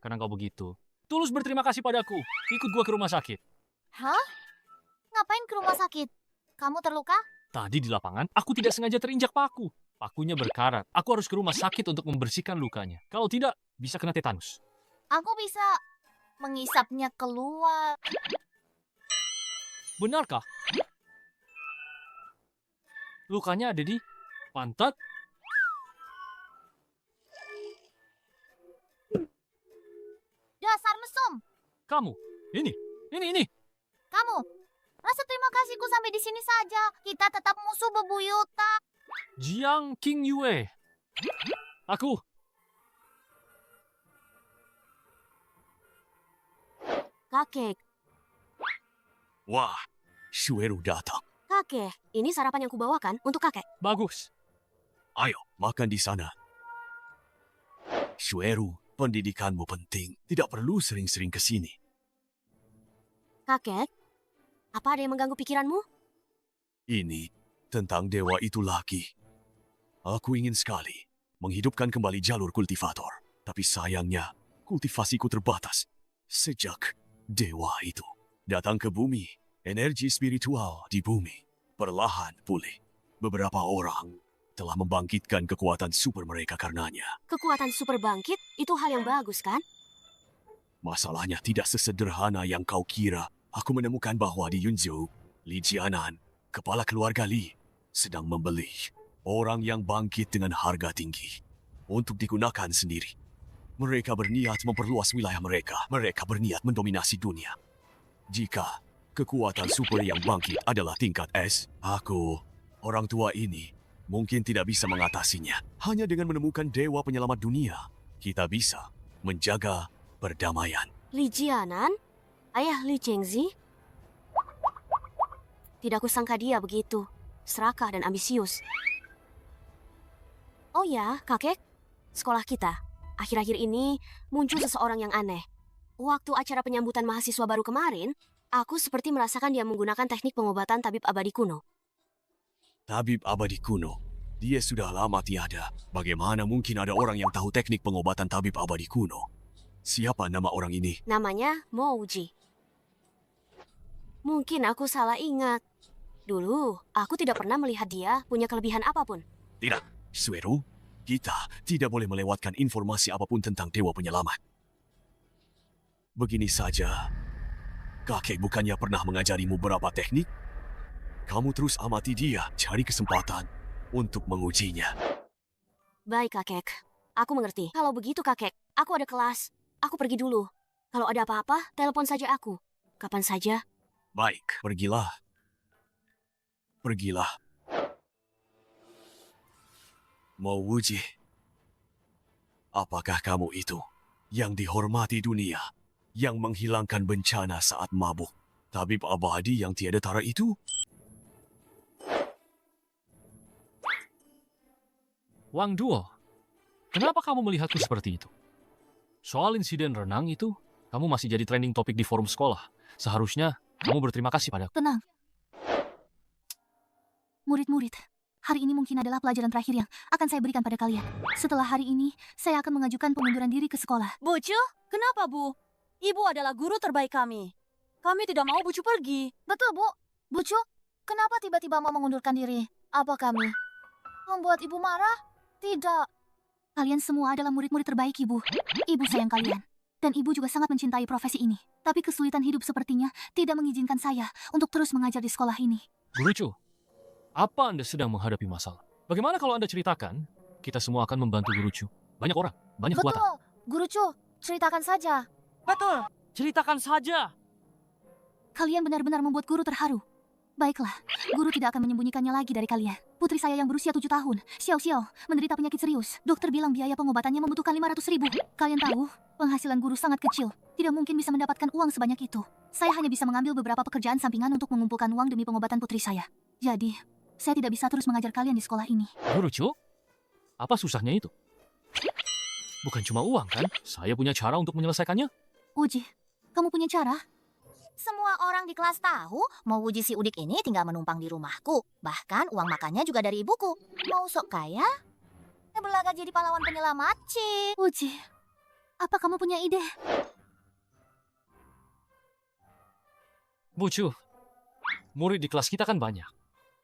Karena kau begitu, tulus berterima kasih padaku. Ikut gua ke rumah sakit. Hah? Ngapain ke rumah sakit? Kamu terluka? Tadi di lapangan, aku tidak sengaja terinjak paku. Pakunya berkarat. Aku harus ke rumah sakit untuk membersihkan lukanya. Kalau tidak, bisa kena tetanus. Aku bisa mengisapnya keluar. Benarkah? Lukanya ada di pantat. Dasar mesum. Kamu, ini. Kamu, rasa terima kasihku sampai di sini saja. Kita tetap musuh bebuyutan. Jiang King Yue. Aku. Kakek, wah, Shueru datang. kakek, ini sarapan yang kubawakan untuk kakek. Bagus. Ayo, makan di sana. Shueru, pendidikanmu penting. Tidak perlu sering-sering ke sini. Kakek, apa ada yang mengganggu pikiranmu? Ini tentang dewa itu lagi. Aku ingin sekali menghidupkan kembali jalur kultivator. Tapi sayangnya, kultivasiku terbatas. Sejak dewa itu datang ke bumi, energi spiritual di bumi perlahan pulih. Beberapa orang telah membangkitkan kekuatan super mereka karenanya. Kekuatan super bangkit itu hal yang bagus, kan? Masalahnya tidak sesederhana yang kau kira. Aku menemukan bahwa di Yunzhou, Li Jianan, kepala keluarga Li, sedang membeli orang yang bangkit dengan harga tinggi untuk digunakan sendiri. Mereka berniat memperluas wilayah mereka. Mereka berniat mendominasi dunia. Jika kekuatan super yang bangkit adalah tingkat S, aku, orang tua ini, mungkin tidak bisa mengatasinya. Hanya dengan menemukan dewa penyelamat dunia, kita bisa menjaga perdamaian. Li Jianan? Ayah Li Chengzi? Tidak kusangka dia begitu. Serakah dan ambisius. Oh ya, kakek. Sekolah kita. Akhir-akhir ini muncul seseorang yang aneh. Waktu acara penyambutan mahasiswa baru kemarin, aku seperti merasakan dia menggunakan teknik pengobatan tabib abadi kuno. Tabib abadi kuno. Dia sudah lama tiada. Bagaimana mungkin ada orang yang tahu teknik pengobatan tabib abadi kuno? Siapa nama orang ini? Namanya Mouji. Mungkin aku salah ingat. Dulu, aku tidak pernah melihat dia punya kelebihan apapun. Tidak, Shueru. Kita tidak boleh melewatkan informasi apapun tentang dewa penyelamat. Begini saja. Kakek bukannya pernah mengajarimu beberapa teknik? Kamu terus amati dia, cari kesempatan untuk mengujinya. Baik, kakek. Aku mengerti. Kalau begitu, kakek, aku ada kelas. Aku pergi dulu. Kalau ada apa-apa, telepon saja aku. Kapan saja. Baik, pergilah. Pergilah. Mouji, apakah kamu itu yang dihormati dunia, yang menghilangkan bencana saat mabuk? Tabib abadi yang tiada tara itu? Wang Duo, kenapa kamu melihatku seperti itu? Soal insiden renang itu, kamu masih jadi trending topik di forum sekolah. Seharusnya kamu berterima kasih padaku. Tenang. Murid-murid, hari ini mungkin adalah pelajaran terakhir yang akan saya berikan pada kalian. Setelah hari ini, saya akan mengajukan pengunduran diri ke sekolah. Bucu, kenapa, Bu? Ibu adalah guru terbaik kami. Kami tidak mau Bucu pergi. Betul, Bu. Bucu, kenapa tiba-tiba mau mengundurkan diri? Apa kami membuat Ibu marah? Tidak. Kalian semua adalah murid-murid terbaik Ibu. Ibu sayang kalian. Dan ibu juga sangat mencintai profesi ini. Tapi kesulitan hidup sepertinya tidak mengizinkan saya untuk terus mengajar di sekolah ini. Guru Chu, apa Anda sedang menghadapi masalah? Bagaimana kalau Anda ceritakan? Kita semua akan membantu Guru Chu. Banyak orang, banyak kekuatan. Betul, Guru Chu, ceritakan saja. Betul. Ceritakan saja. Kalian benar-benar membuat guru terharu. Baiklah, guru tidak akan menyembunyikannya lagi dari kalian. Putri saya yang berusia 7 tahun, Xiao Xiao, menderita penyakit serius. Dokter bilang biaya pengobatannya membutuhkan 500.000. Kalian tahu, penghasilan guru sangat kecil. Tidak mungkin bisa mendapatkan uang sebanyak itu. Saya hanya bisa mengambil beberapa pekerjaan sampingan untuk mengumpulkan uang demi pengobatan putri saya. Jadi, saya tidak bisa terus mengajar kalian di sekolah ini. Guru Chu, apa susahnya itu? Bukan cuma uang kan? Saya punya cara untuk menyelesaikannya. Uji, kamu punya cara? Semua orang di kelas tahu mau uji si Udik ini tinggal menumpang di rumahku. Bahkan uang makannya juga dari ibuku. Mau sok kaya? Ya berlagak jadi pahlawan penyelamat, Cik. Uji, apa kamu punya ide? Bu Chu, murid di kelas kita kan banyak.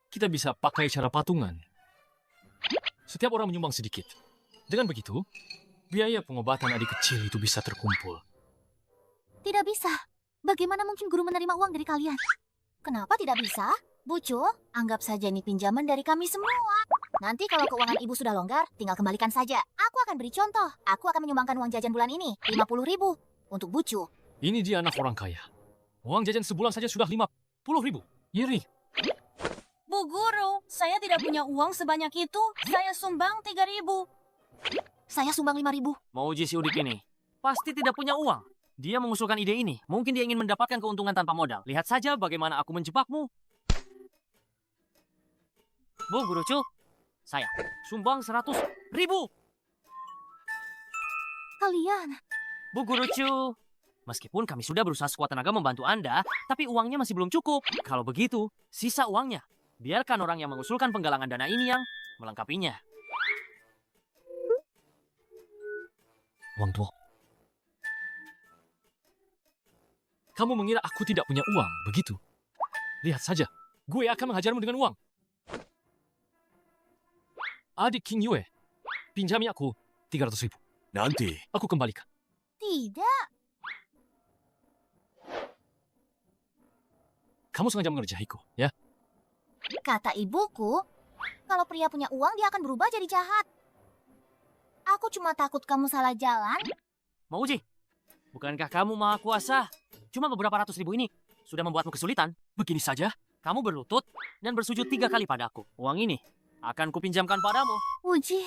Kita bisa pakai cara patungan. Setiap orang menyumbang sedikit. Dengan begitu, biaya pengobatan adik kecil itu bisa terkumpul. Tidak bisa. Bagaimana mungkin guru menerima uang dari kalian? Kenapa tidak bisa? Bucu, anggap saja ini pinjaman dari kami semua. Nanti kalau keuangan ibu sudah longgar, tinggal kembalikan saja. Aku akan beri contoh. Aku akan menyumbangkan uang jajan bulan ini, 50.000 untuk Bucu. Ini dia anak orang kaya. Uang jajan sebulan saja sudah 50.000. Iri, Bu Guru, saya tidak punya uang sebanyak itu. Saya sumbang 3.000. Saya sumbang 5.000. Mau uji si Udik ini? Pasti tidak punya uang. Dia mengusulkan ide ini. Mungkin dia ingin mendapatkan keuntungan tanpa modal. Lihat saja bagaimana aku menjebakmu. Bu Guru Chu, saya sumbang 100.000. Kalian, Bu Guru Chu, meskipun kami sudah berusaha sekuat tenaga membantu Anda, tapi uangnya masih belum cukup. Kalau begitu, sisa uangnya. Biarkan orang yang mengusulkan penggalangan dana ini yang melengkapinya. Wang Tuo. Kamu mengira aku tidak punya uang, begitu? Lihat saja, gue akan menghajarmu dengan uang. Adik King Yue, pinjami aku 300.000. Nanti, Aku kembalikan. Tidak. Kamu sengaja mengerjaiku, ya? Kata ibuku, kalau pria punya uang dia akan berubah jadi jahat. Aku cuma takut kamu salah jalan. Mau uji? Bukankah kamu maha kuasa? Cuma beberapa ratus ribu ini sudah membuatmu kesulitan. Begini saja, kamu berlutut dan bersujud 3 kali padaku. Uang ini akan kupinjamkan padamu. Uji,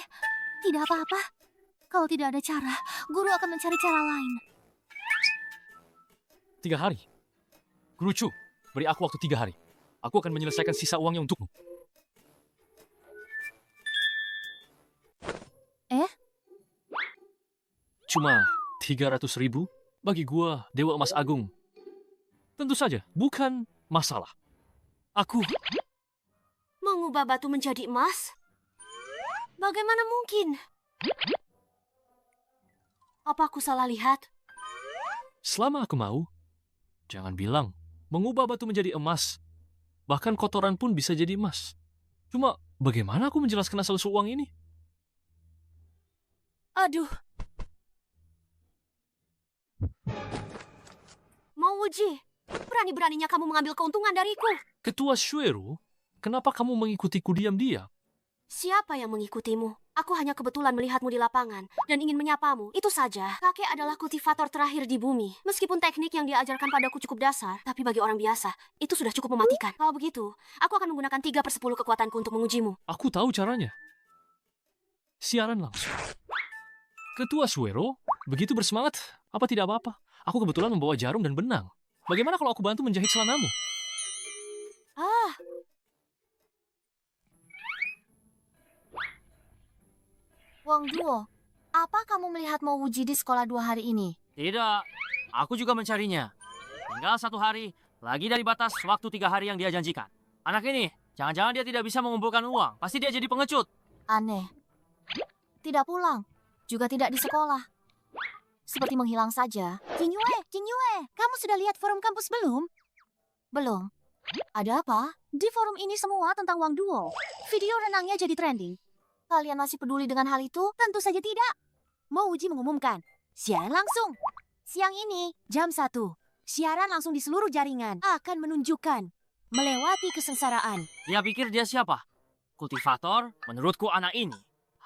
tidak apa-apa. Kalau tidak ada cara, guru akan mencari cara lain. 3 hari. Guru Chu, beri aku waktu 3 hari. Aku akan menyelesaikan sisa uangnya untukmu. Cuma 300.000 bagi gua, Dewa Emas Agung. Tentu saja, bukan masalah. Aku Mengubah batu menjadi emas? Bagaimana mungkin? Apa aku salah lihat? selama aku mau, jangan bilang mengubah batu menjadi emas. Bahkan kotoran pun bisa jadi emas. Cuma bagaimana aku menjelaskan asal-usul uang ini? Aduh. Mau uji? Berani-beraninya kamu mengambil keuntungan dariku. Ketua Shueru, kenapa kamu mengikutiku diam-diam? Siapa yang mengikutimu? Aku hanya kebetulan melihatmu di lapangan dan ingin menyapamu. Itu saja. Kakek adalah kultivator terakhir di bumi. Meskipun teknik yang diajarkan padaku cukup dasar, tapi bagi orang biasa, itu sudah cukup mematikan. Kalau begitu, aku akan menggunakan 3/10 kekuatanku untuk mengujimu. Aku tahu caranya. Siaran langsung. Ketua Shuero, begitu bersemangat, apa tidak apa-apa? Aku kebetulan membawa jarum dan benang. Bagaimana kalau aku bantu menjahit celanamu? Ah, Wang Duo, apa kamu melihat mau uji di sekolah 2 hari ini? Tidak, aku juga mencarinya. Tinggal 1 hari, lagi dari batas waktu 3 hari yang dia janjikan. Anak ini, jangan-jangan dia tidak bisa mengumpulkan uang. Pasti dia jadi pengecut. Aneh. Tidak pulang, juga tidak di sekolah. Seperti menghilang saja. Jing Yue, kamu sudah lihat forum kampus belum? Belum. Ada apa? Di forum ini semua tentang Wang Duo. Video renangnya jadi trending. Kalian masih peduli dengan hal itu? Tentu saja tidak. Mau uji mengumumkan. Siaran langsung. Siang ini, jam 1. Siaran langsung di seluruh jaringan akan menunjukkan melewati kesengsaraan. Dia pikir dia siapa? Kultivator? Menurutku anak ini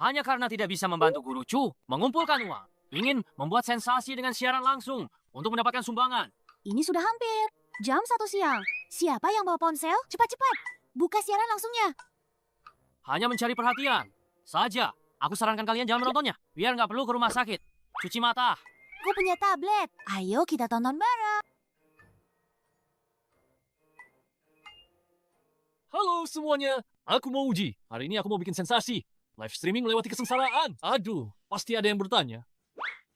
hanya karena tidak bisa membantu Guru Chu mengumpulkan uang, ingin membuat sensasi dengan siaran langsung untuk mendapatkan sumbangan. Ini sudah hampir. Jam 1 siang. Siapa yang bawa ponsel? Cepat-cepat. Buka siaran langsungnya. Hanya mencari perhatian saja. Aku sarankan kalian jangan menontonnya, biar nggak perlu ke rumah sakit. Cuci mata. Aku punya tablet. Ayo kita tonton bareng. Halo semuanya, aku mau uji. Hari ini aku mau bikin sensasi. Live streaming melewati kesengsaraan. Aduh, pasti ada yang bertanya.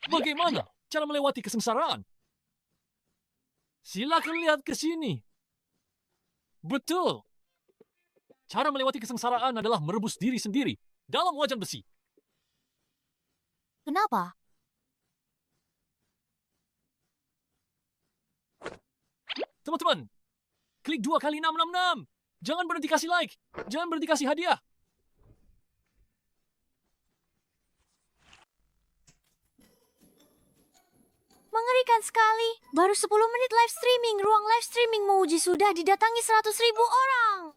Bagaimana cara melewati kesengsaraan? Silakan lihat ke sini. Betul. Cara melewati kesengsaraan adalah merebus diri sendiri dalam wajan besi. Kenapa? Teman-teman, klik 2 kali 666. Jangan berhenti kasih like. Jangan berhenti kasih hadiah. Mengerikan sekali. Baru 10 menit live streaming. Ruang live streaming Mouji sudah didatangi 100.000 orang.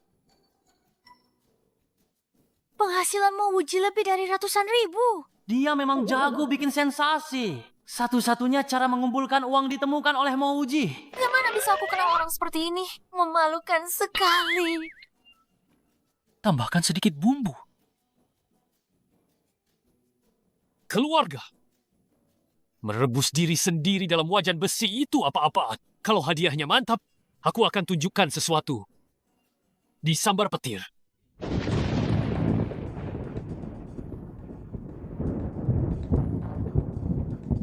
Penghasilan Mouji lebih dari ratusan ribu. Dia memang jago bikin sensasi. Satu-satunya cara mengumpulkan uang ditemukan oleh Mouji. Bagaimana bisa aku kenal orang seperti ini? Memalukan sekali. Tambahkan sedikit bumbu. Keluarga. Merebus diri sendiri dalam wajan besi itu apa-apaan. Kalau hadiahnya mantap, aku akan tunjukkan sesuatu. Disambar petir.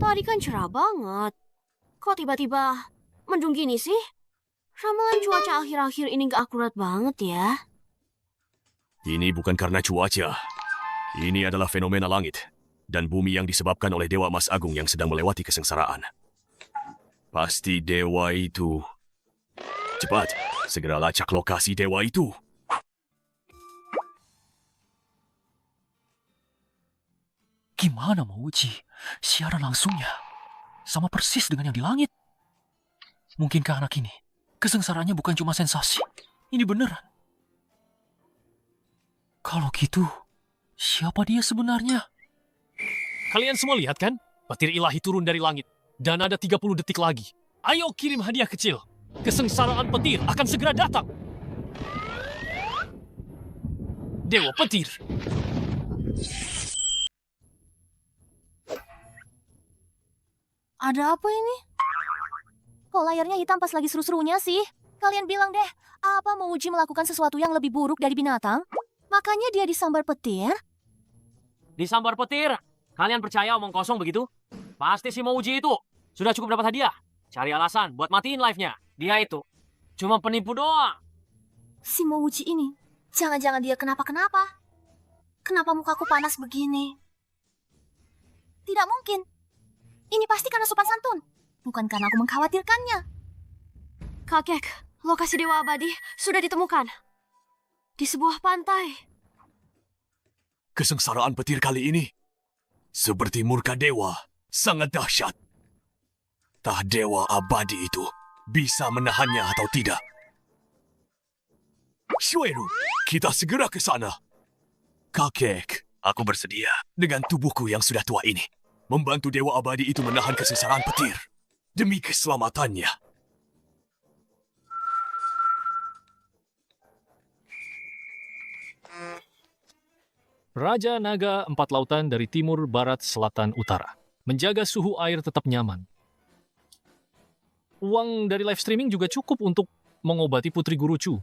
Tadi kan cerah banget. Kok tiba-tiba mendung gini sih? Ramalan cuaca akhir-akhir ini gak akurat banget ya. Ini bukan karena cuaca. Ini adalah fenomena langit dan bumi yang disebabkan oleh Dewa Emas Agung yang sedang melewati kesengsaraan. Pasti dewa itu. Cepat, segera lacak lokasi dewa itu. Gimana mau uji? Siaran langsungnya sama persis dengan yang di langit. Mungkinkah anak ini kesengsaraannya bukan cuma sensasi? Ini beneran. Kalau gitu, siapa dia sebenarnya? Kalian semua lihat kan? Petir ilahi turun dari langit. Dan ada 30 detik lagi. Ayo kirim hadiah kecil. Kesengsaraan petir akan segera datang. Dewa petir. Ada apa ini? Kok layarnya hitam pas lagi seru-serunya sih? Kalian bilang deh, apa Mouji melakukan sesuatu yang lebih buruk dari binatang? Makanya dia disambar petir? Disambar petir. Kalian percaya omong kosong begitu? Pasti si Mouji itu sudah cukup dapat hadiah. Cari alasan buat matiin live-nya. Dia itu cuma penipu doang. Si Mouji ini, jangan-jangan dia kenapa-kenapa? Kenapa mukaku panas begini? Tidak mungkin. Ini pasti karena sopan santun. Bukan karena aku mengkhawatirkannya. Kakek, lokasi Dewa Abadi sudah ditemukan. Di sebuah pantai. Kesengsaraan petir kali ini seperti murka dewa, sangat dahsyat. Tah Dewa Abadi itu bisa menahannya atau tidak. Shueru, kita segera ke sana. Kakek, aku bersedia dengan tubuhku yang sudah tua ini membantu Dewa Abadi itu menahan kesengsaraan petir demi keselamatannya. Raja Naga 4 Lautan dari timur, barat, selatan, utara. Menjaga suhu air tetap nyaman. Uang dari live streaming juga cukup untuk mengobati Putri Guru Chu.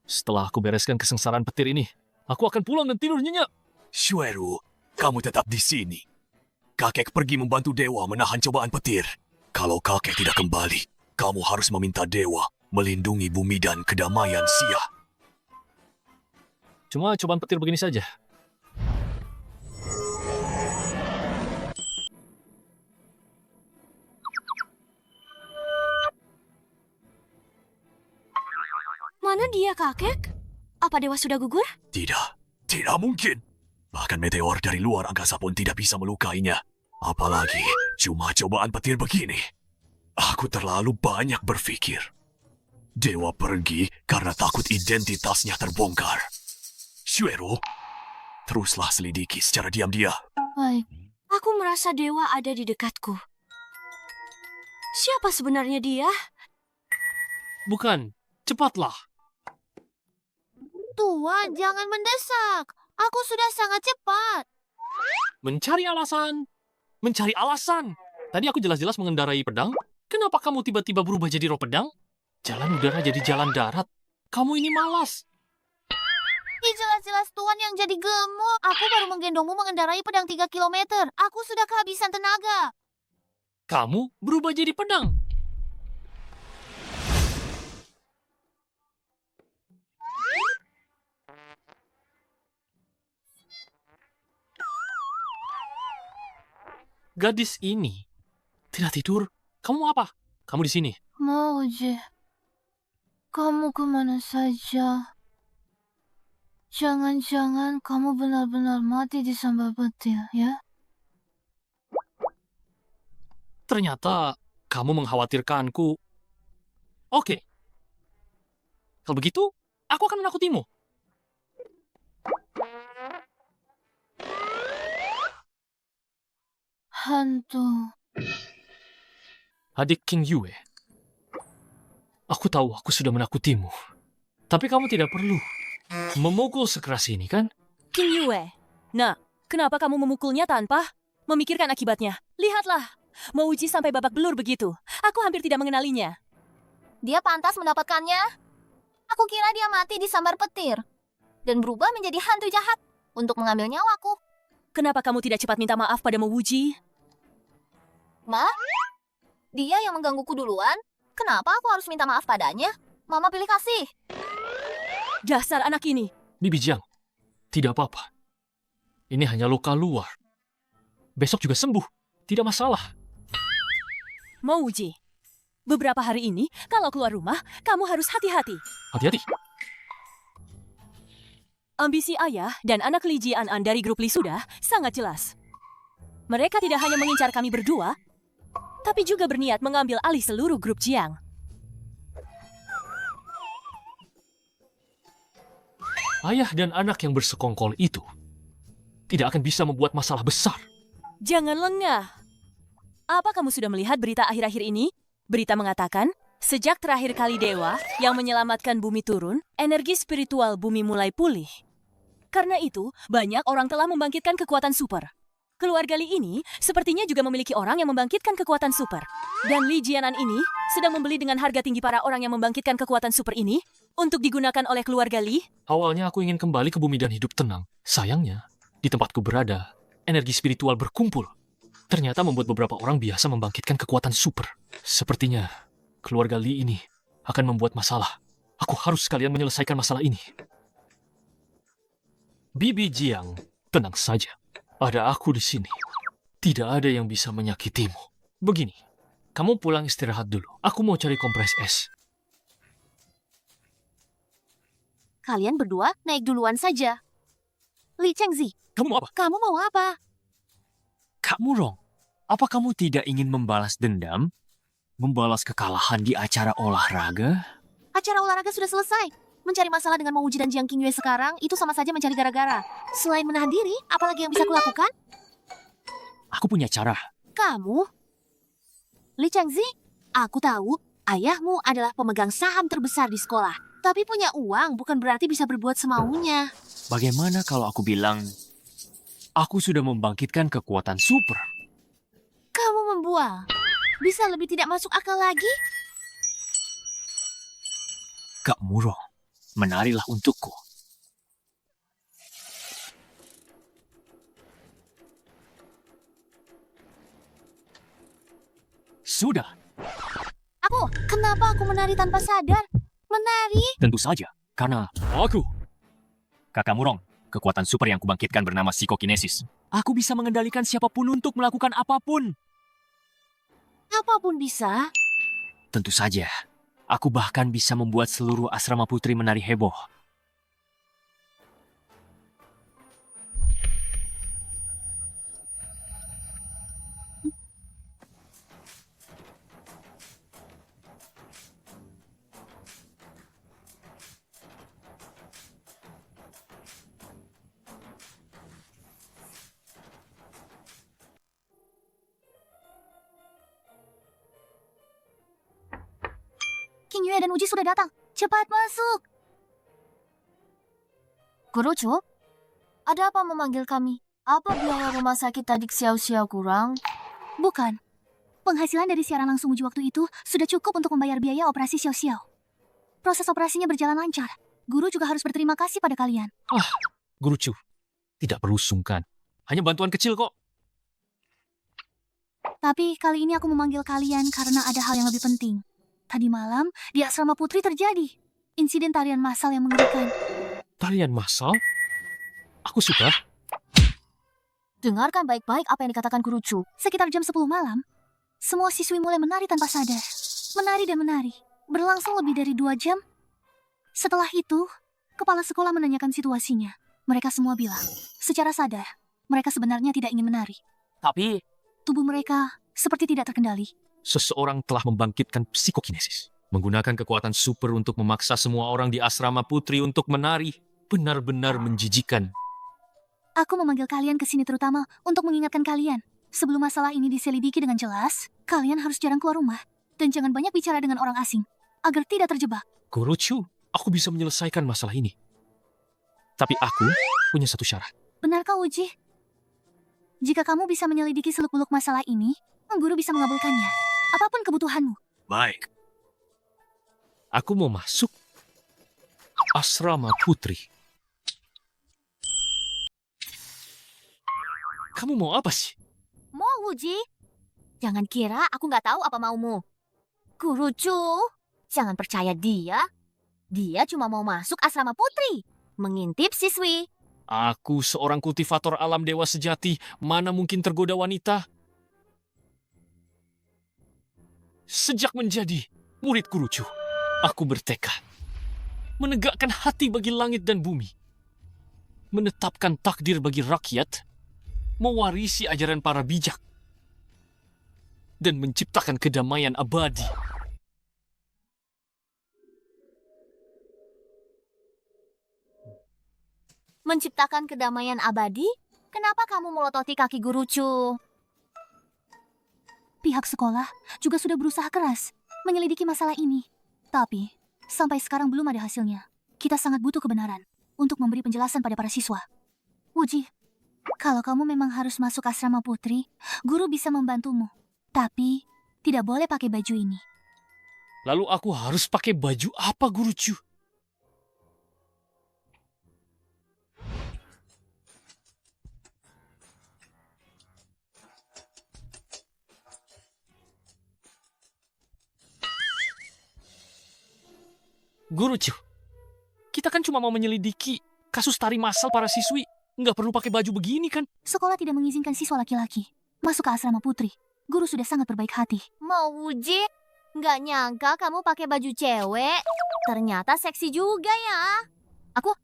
Setelah aku bereskan kesengsaraan petir ini, aku akan pulang dan tidur nyenyak. Shueru, kamu tetap di sini. Kakek pergi membantu dewa menahan cobaan petir. Kalau kakek tidak kembali, kamu harus meminta dewa melindungi bumi dan kedamaian Sia. Cuma cobaan petir begini saja. Mana dia, kakek? Apa dewa sudah gugur? Tidak mungkin. Bahkan meteor dari luar angkasa pun tidak bisa melukainya. Apalagi cuma cobaan petir begini. Aku terlalu banyak berpikir. Dewa pergi karena takut identitasnya terbongkar. Shuero, teruslah selidiki secara diam-diam. Baik. Aku merasa dewa ada di dekatku. Siapa sebenarnya dia? Bukan, cepatlah. Tuan, jangan mendesak. Aku sudah sangat cepat. Mencari alasan. Mencari alasan. Tadi aku jelas-jelas mengendarai pedang. Kenapa kamu tiba-tiba berubah jadi roh pedang? Jalan udara jadi jalan darat. Kamu ini malas. Jelas-jelas Tuan yang jadi gemuk. Aku baru menggendongmu mengendarai pedang 3 kilometer. Aku sudah kehabisan tenaga. Kamu berubah jadi pedang. Gadis ini tidak tidur. Kamu mau apa? Kamu di sini. Mauji, kamu kemana saja? Jangan-jangan kamu benar-benar mati di sambar petir, ya? Ternyata kamu mengkhawatirkanku. Oke. Kalau begitu, aku akan menakutimu. Hantu. Adik King Yue. Aku tahu aku sudah menakutimu. Tapi kamu tidak perlu memukul sekeras ini, kan? King Yue. Nah, kenapa kamu memukulnya tanpa memikirkan akibatnya? Lihatlah, Mouji sampai babak belur begitu. Aku hampir tidak mengenalinya. Dia pantas mendapatkannya. Aku kira dia mati di sambar petir. Dan berubah menjadi hantu jahat untuk mengambil nyawaku. Kenapa kamu tidak cepat minta maaf pada Mouji? Ma? Dia yang menggangguku duluan. Kenapa aku harus minta maaf padanya? Mama pilih kasih. Dasar anak ini. Bibi Jiang, tidak apa-apa. Ini hanya luka luar. Besok juga sembuh. Tidak masalah. Mouji, beberapa hari ini kalau keluar rumah, kamu harus hati-hati. Hati-hati. Ambisi ayah dan anak Li Jianan dari grup Li sudah sangat jelas. Mereka tidak hanya mengincar kami berdua, tapi juga berniat mengambil alih seluruh grup Jiang. Ayah dan anak yang bersekongkol itu tidak akan bisa membuat masalah besar. Jangan lengah. Apa kamu sudah melihat berita akhir-akhir ini? Berita mengatakan, sejak terakhir kali dewa yang menyelamatkan bumi turun, energi spiritual bumi mulai pulih. Karena itu, banyak orang telah membangkitkan kekuatan super. Keluarga Li ini sepertinya juga memiliki orang yang membangkitkan kekuatan super. Dan Li Jianan ini sedang membeli dengan harga tinggi para orang yang membangkitkan kekuatan super ini untuk digunakan oleh keluarga Li. Awalnya aku ingin kembali ke bumi dan hidup tenang. Sayangnya, di tempatku berada, energi spiritual berkumpul. Ternyata membuat beberapa orang biasa membangkitkan kekuatan super. Sepertinya, keluarga Li ini akan membuat masalah. Aku harus sekalian menyelesaikan masalah ini. Bibi Jiang, tenang saja. Ada aku di sini. Tidak ada yang bisa menyakitimu. Begini, kamu pulang istirahat dulu. Aku mau cari kompres es. Kalian berdua naik duluan saja. Li Chengzi, Kamu mau apa? kamu mau apa? Kamu Rong, apa kamu tidak ingin membalas dendam? Membalas kekalahan di acara olahraga? Acara olahraga sudah selesai. Mencari masalah dengan Mouji dan Jiang Qingyue sekarang itu sama saja mencari gara-gara. Selain menahan diri, apalagi yang bisa kulakukan? Aku punya cara. Kamu? Li Chengzi, aku tahu ayahmu adalah pemegang saham terbesar di sekolah. Tapi punya uang bukan berarti bisa berbuat semaunya. Bagaimana kalau aku bilang, aku sudah membangkitkan kekuatan super? Kamu membual. Bisa lebih tidak masuk akal lagi? Kak Muro, menarilah untukku. Sudah, Kenapa aku menari tanpa sadar? Menari? tentu saja. Karena Aku. Kakak Murong, kekuatan super yang kubangkitkan bernama psikokinesis. Aku bisa mengendalikan siapapun untuk melakukan apapun. Apapun bisa. Tentu saja. Aku bahkan bisa membuat seluruh asrama putri menari heboh. King Yue dan Uji sudah datang. Cepat masuk. Guru Chu, ada apa memanggil kami? Apa biaya rumah sakit tadi Xiao Xiao kurang? Bukan. Penghasilan dari siaran langsung Uji waktu itu sudah cukup untuk membayar biaya operasi Xiao Xiao. Proses operasinya berjalan lancar. Guru juga harus berterima kasih pada kalian. Guru Chu, tidak perlu sungkan. Hanya bantuan kecil kok. Tapi kali ini aku memanggil kalian karena ada hal yang lebih penting. Tadi malam di asrama putri terjadi insiden tarian massal yang mengerikan. Tarian massal? Aku suka. Dengarkan baik-baik apa yang dikatakan Guru Chu. Sekitar jam 10 malam, semua siswi mulai menari tanpa sadar. Menari dan menari. Berlangsung lebih dari 2 jam. Setelah itu, kepala sekolah menanyakan situasinya. Mereka semua bilang, secara sadar, mereka sebenarnya tidak ingin menari. Tapi, Tubuh mereka seperti tidak terkendali. Seseorang telah membangkitkan psikokinesis. Menggunakan kekuatan super untuk memaksa semua orang di asrama putri untuk menari. Benar-benar menjijikan. Aku memanggil kalian ke sini terutama untuk mengingatkan kalian. Sebelum masalah ini diselidiki dengan jelas, kalian harus jarang keluar rumah. Dan jangan banyak bicara dengan orang asing, agar tidak terjebak. Guru Chu, aku bisa menyelesaikan masalah ini. Tapi aku punya satu syarat. Benarkah Uji? Jika kamu bisa menyelidiki seluk-beluk masalah ini, guru bisa mengabulkannya. Apapun kebutuhanmu. Baik, Aku mau masuk asrama putri. Kamu mau apa sih? Mau Uji? Jangan kira aku nggak tahu apa maumu. Guru Chu, jangan percaya dia. Dia cuma mau masuk asrama putri, mengintip siswi. Aku seorang kultivator alam dewa sejati, mana mungkin tergoda wanita? Sejak menjadi murid Guru Chu, aku bertekad menegakkan hati bagi langit dan bumi, menetapkan takdir bagi rakyat, mewarisi ajaran para bijak, dan menciptakan kedamaian abadi. Menciptakan kedamaian abadi? Kenapa kamu melototi kaki Guru Chu? Pihak sekolah juga sudah berusaha keras menyelidiki masalah ini. Tapi, sampai sekarang belum ada hasilnya. Kita sangat butuh kebenaran untuk memberi penjelasan pada para siswa. Uji, kalau kamu memang harus masuk asrama putri, guru bisa membantumu. Tapi, tidak boleh pakai baju ini. Lalu aku harus pakai baju apa, Guru Chu? Guru Chu, kita kan cuma mau menyelidiki kasus tari massal para siswi. Nggak perlu pakai baju begini kan? Sekolah tidak mengizinkan siswa laki-laki masuk ke asrama putri. Guru sudah sangat berbaik hati. Mau Uji? Nggak nyangka kamu pakai baju cewek. Ternyata seksi juga ya.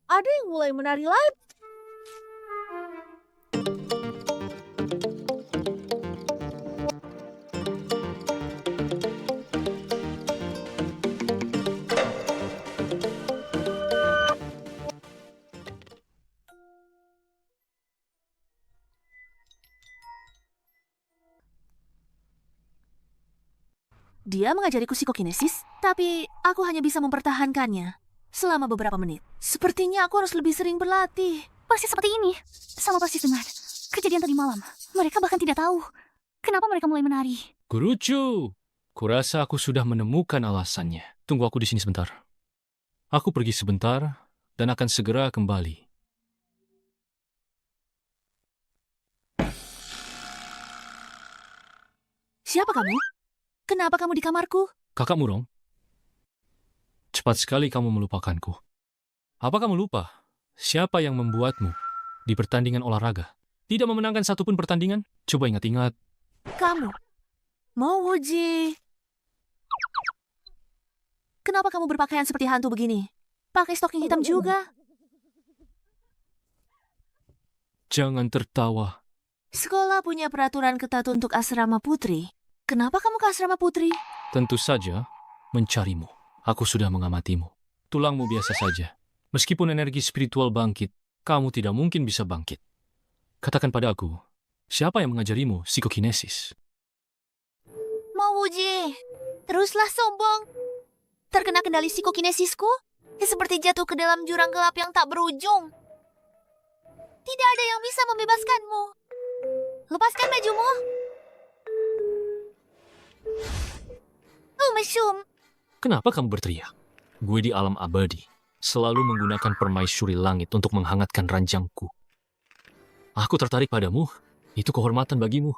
Ada yang mulai menari live. Dia mengajariku psikokinesis, tapi aku hanya bisa mempertahankannya selama beberapa menit. Sepertinya aku harus lebih sering berlatih. Persis seperti ini. Sama persis dengan kejadian tadi malam. Mereka bahkan tidak tahu kenapa mereka mulai menari. Guru Chu, kurasa aku sudah menemukan alasannya. Tunggu aku di sini sebentar. Aku pergi sebentar dan akan segera kembali. Siapa kamu? Kenapa kamu di kamarku? Kakak Murong, cepat sekali kamu melupakanku. Apa kamu lupa siapa yang membuatmu di pertandingan olahraga? Tidak memenangkan satupun pertandingan? Coba ingat-ingat. Kamu. Mau Uji. Kenapa kamu berpakaian seperti hantu begini? Pakai stocking hitam juga. Jangan tertawa. Sekolah punya peraturan ketat untuk asrama putri. Kenapa kamu ke asrama putri? Tentu saja mencarimu. Aku sudah mengamatimu. Tulangmu biasa saja. Meskipun energi spiritual bangkit, kamu tidak mungkin bisa bangkit. Katakan padaku, siapa yang mengajarimu psikokinesis? Mau Uji, teruslah sombong. terkena kendali psikokinesisku, seperti jatuh ke dalam jurang gelap yang tak berujung. Tidak ada yang bisa membebaskanmu. Lepaskan bajumu. Oh, Mesum. Kenapa kamu berteriak? Gue di alam abadi, selalu menggunakan permaisuri langit untuk menghangatkan ranjangku. Aku tertarik padamu. Itu kehormatan bagimu.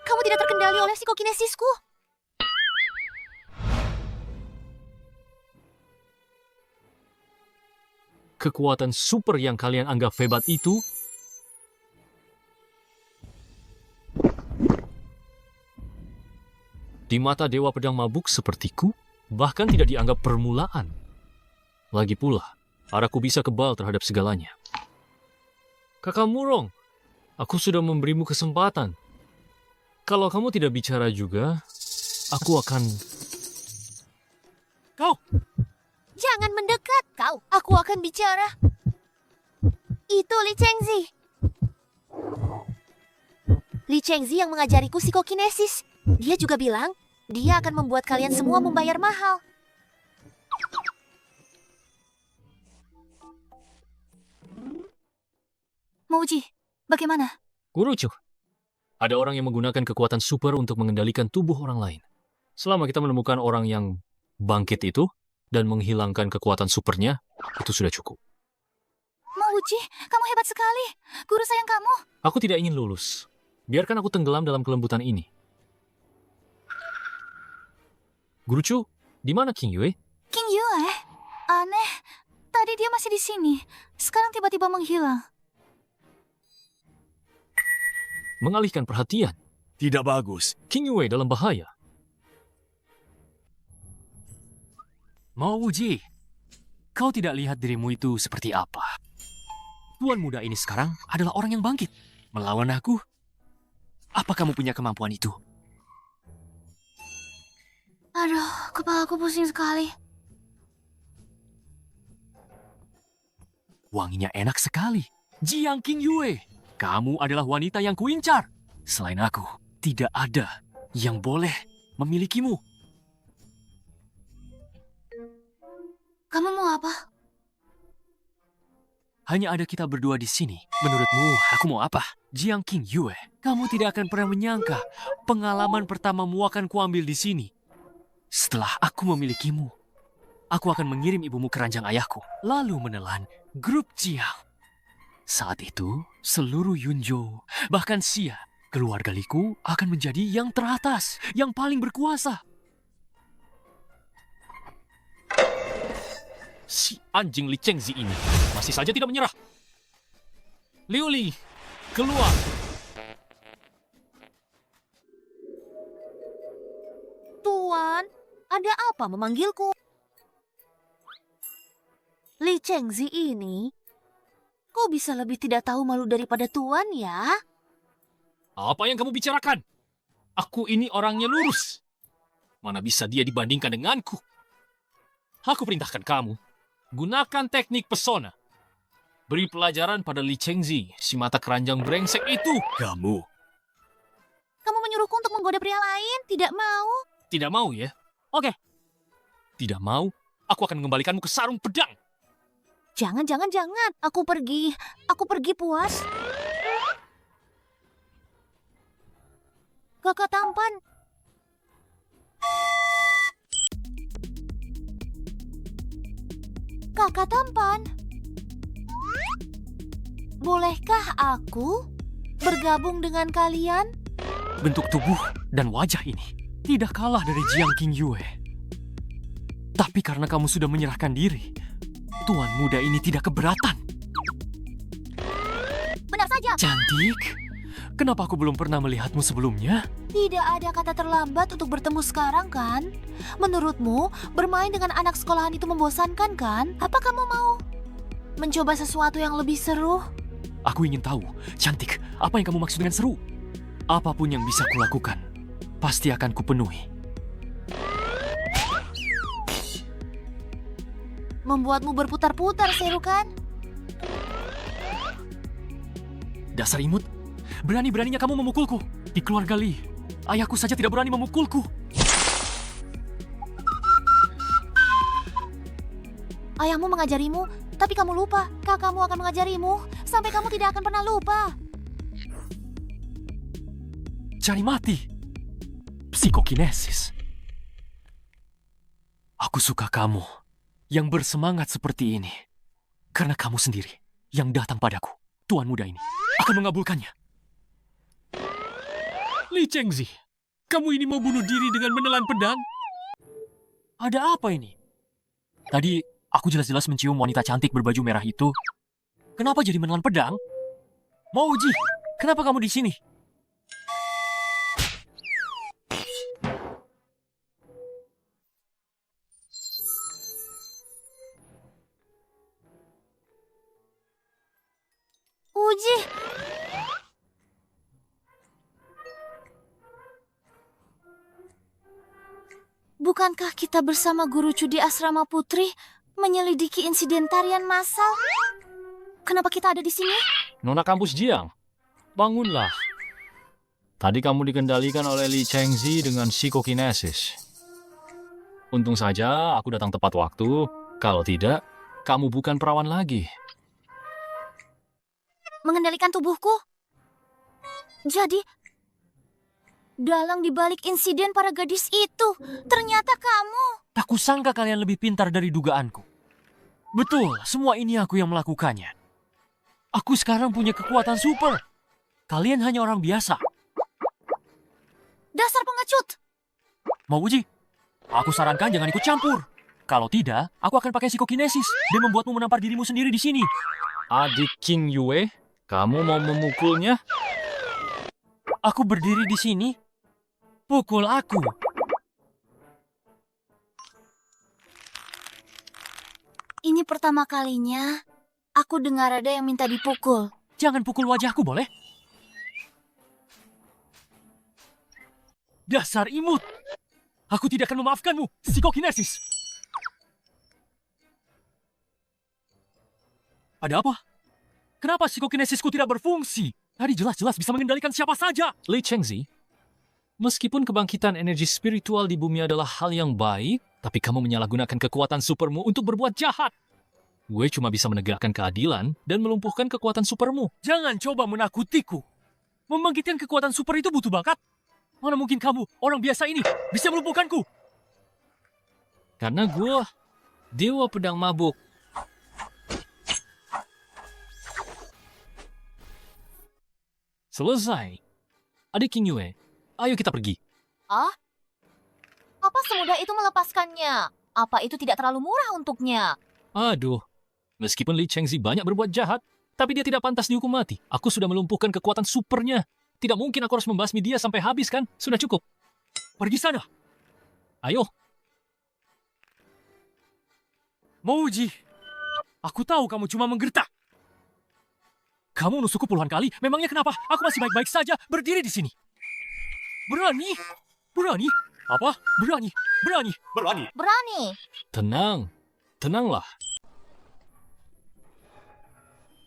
Kamu tidak terkendali oleh psikokinesisku. Kekuatan super yang kalian anggap hebat itu di mata dewa pedang mabuk sepertiku bahkan tidak dianggap permulaan. Lagi pula, arahku bisa kebal terhadap segalanya. Kakak Murong, aku sudah memberimu kesempatan. Kalau kamu tidak bicara juga, aku akan... Kau! Jangan mendekat, kau. Aku akan bicara. Itu Li Chengzi. Li Chengzi yang mengajariku psikokinesis. Dia juga bilang, dia akan membuat kalian semua membayar mahal. Mouji, bagaimana? Gurucu, ada orang yang menggunakan kekuatan super untuk mengendalikan tubuh orang lain. Selama kita menemukan orang yang bangkit itu dan menghilangkan kekuatan supernya, itu sudah cukup. Mouji, kamu hebat sekali. Guru sayang kamu. Aku tidak ingin lulus. Biarkan aku tenggelam dalam kelembutan ini. Gurucu, di mana King Yue? King Yue? Aneh. Tadi dia masih di sini. Sekarang tiba-tiba menghilang. Mengalihkan perhatian. Tidak bagus. King Yue dalam bahaya. Mouji, kau tidak lihat dirimu itu seperti apa? Tuan muda ini sekarang adalah orang yang bangkit. Melawan aku? Apa kamu punya kemampuan itu? Aduh, kepalaku pusing sekali. Wanginya enak sekali. Jiang King Yue, kamu adalah wanita yang kuincar. Selain aku, tidak ada yang boleh memilikimu. Kamu mau apa? Hanya ada kita berdua di sini. Menurutmu, aku mau apa? Jiang King Yue, kamu tidak akan pernah menyangka pengalaman pertamamu akan kuambil di sini. Setelah aku memilikimu, aku akan mengirim ibumu ke ranjang ayahku, lalu menelan grup Jiang. Saat itu, seluruh Yunzhou, bahkan Xia, keluarga Liku akan menjadi yang teratas, yang paling berkuasa. Si anjing Li Chengzi ini masih saja tidak menyerah. Liu Li, keluar. Tuan, ada apa memanggilku? Li Chengzi ini, kok bisa lebih tidak tahu malu daripada Tuan ya? Apa yang kamu bicarakan? Aku ini orangnya lurus. Mana bisa dia dibandingkan denganku? Aku perintahkan kamu, gunakan teknik pesona. Beri pelajaran pada Li Chengzi, si mata keranjang brengsek itu. Kamu. Kamu menyuruhku untuk menggoda pria lain? Tidak mau? Tidak mau ya? Oke, Tidak mau, aku akan mengembalikanmu ke sarung pedang. Jangan. Aku pergi puas. Kakak tampan. Kakak tampan. Bolehkah aku bergabung dengan kalian? bentuk tubuh dan wajah ini tidak kalah dari Jiang King Yue. Tapi karena kamu sudah menyerahkan diri, tuan muda ini tidak keberatan. Benar saja. Cantik, kenapa aku belum pernah melihatmu sebelumnya? Tidak ada kata terlambat untuk bertemu sekarang, kan? Menurutmu, bermain dengan anak sekolahan itu membosankan, kan? Apa kamu mau mencoba sesuatu yang lebih seru? Aku ingin tahu, cantik, apa yang kamu maksud dengan seru? Apapun yang bisa kulakukan, pasti akan kupenuhi. Membuatmu berputar-putar, seru kan? Dasar imut, berani-beraninya kamu memukulku. Di keluarga Li, ayahku saja tidak berani memukulku. Ayahmu mengajarimu, tapi kamu lupa. Kakakmu akan mengajarimu, sampai kamu tidak akan pernah lupa. Cari mati. Psikokinesis. Aku suka kamu yang bersemangat seperti ini. Karena kamu sendiri yang datang padaku. Tuan muda ini akan mengabulkannya. Li Chengzi, kamu ini mau bunuh diri dengan menelan pedang? Ada apa ini? Tadi aku jelas-jelas mencium wanita cantik berbaju merah itu. Kenapa jadi menelan pedang? Mouji, kenapa kamu di sini? Uji. Bukankah kita bersama Guru Chu di asrama putri menyelidiki insiden tarian massal? Kenapa kita ada di sini? Nona kampus Jiang, bangunlah. Tadi kamu dikendalikan oleh Li Chengzi dengan psikokinesis. Untung saja aku datang tepat waktu. Kalau tidak, kamu bukan perawan lagi. Mengendalikan tubuhku? Jadi, dalang dibalik insiden para gadis itu, ternyata kamu. Tak kusangka kalian lebih pintar dari dugaanku. Betul, semua ini aku yang melakukannya. Aku sekarang punya kekuatan super. Kalian hanya orang biasa. Dasar pengecut! Mau uji? Aku sarankan jangan ikut campur. Kalau tidak, aku akan pakai psikokinesis dan membuatmu menampar dirimu sendiri di sini. Adik King Yue, kamu mau memukulnya? Aku berdiri di sini. Pukul aku. Ini pertama kalinya aku dengar ada yang minta dipukul. Jangan pukul wajahku, boleh? Dasar imut! Aku tidak akan memaafkanmu, psikokinesis! Ada apa? Kenapa psikokinesisku tidak berfungsi? Tadi jelas-jelas bisa mengendalikan siapa saja. Li Chengzi, meskipun kebangkitan energi spiritual di bumi adalah hal yang baik, tapi kamu menyalahgunakan kekuatan supermu untuk berbuat jahat. Gue cuma bisa menegakkan keadilan dan melumpuhkan kekuatan supermu. Jangan coba menakutiku. Membangkitkan kekuatan super itu butuh bakat. Mana mungkin kamu, orang biasa ini, bisa melumpuhkanku? Karena gue, Dewa Pedang Mabuk. Selesai. Adik King Yue, ayo kita pergi. Ah? Apa semudah itu melepaskannya? Apa itu tidak terlalu murah untuknya? Aduh, meskipun Li Chengzi banyak berbuat jahat, tapi dia tidak pantas dihukum mati. Aku sudah melumpuhkan kekuatan supernya. Tidak mungkin aku harus membasmi dia sampai habis kan? Sudah cukup. Pergi sana. Ayo. Mouji, aku tahu kamu cuma menggertak. Kamu nusukku puluhan kali, memangnya kenapa? Aku masih baik-baik saja berdiri di sini. Berani? Berani? Apa? Berani? Berani? Berani. Berani. Tenang. Tenanglah.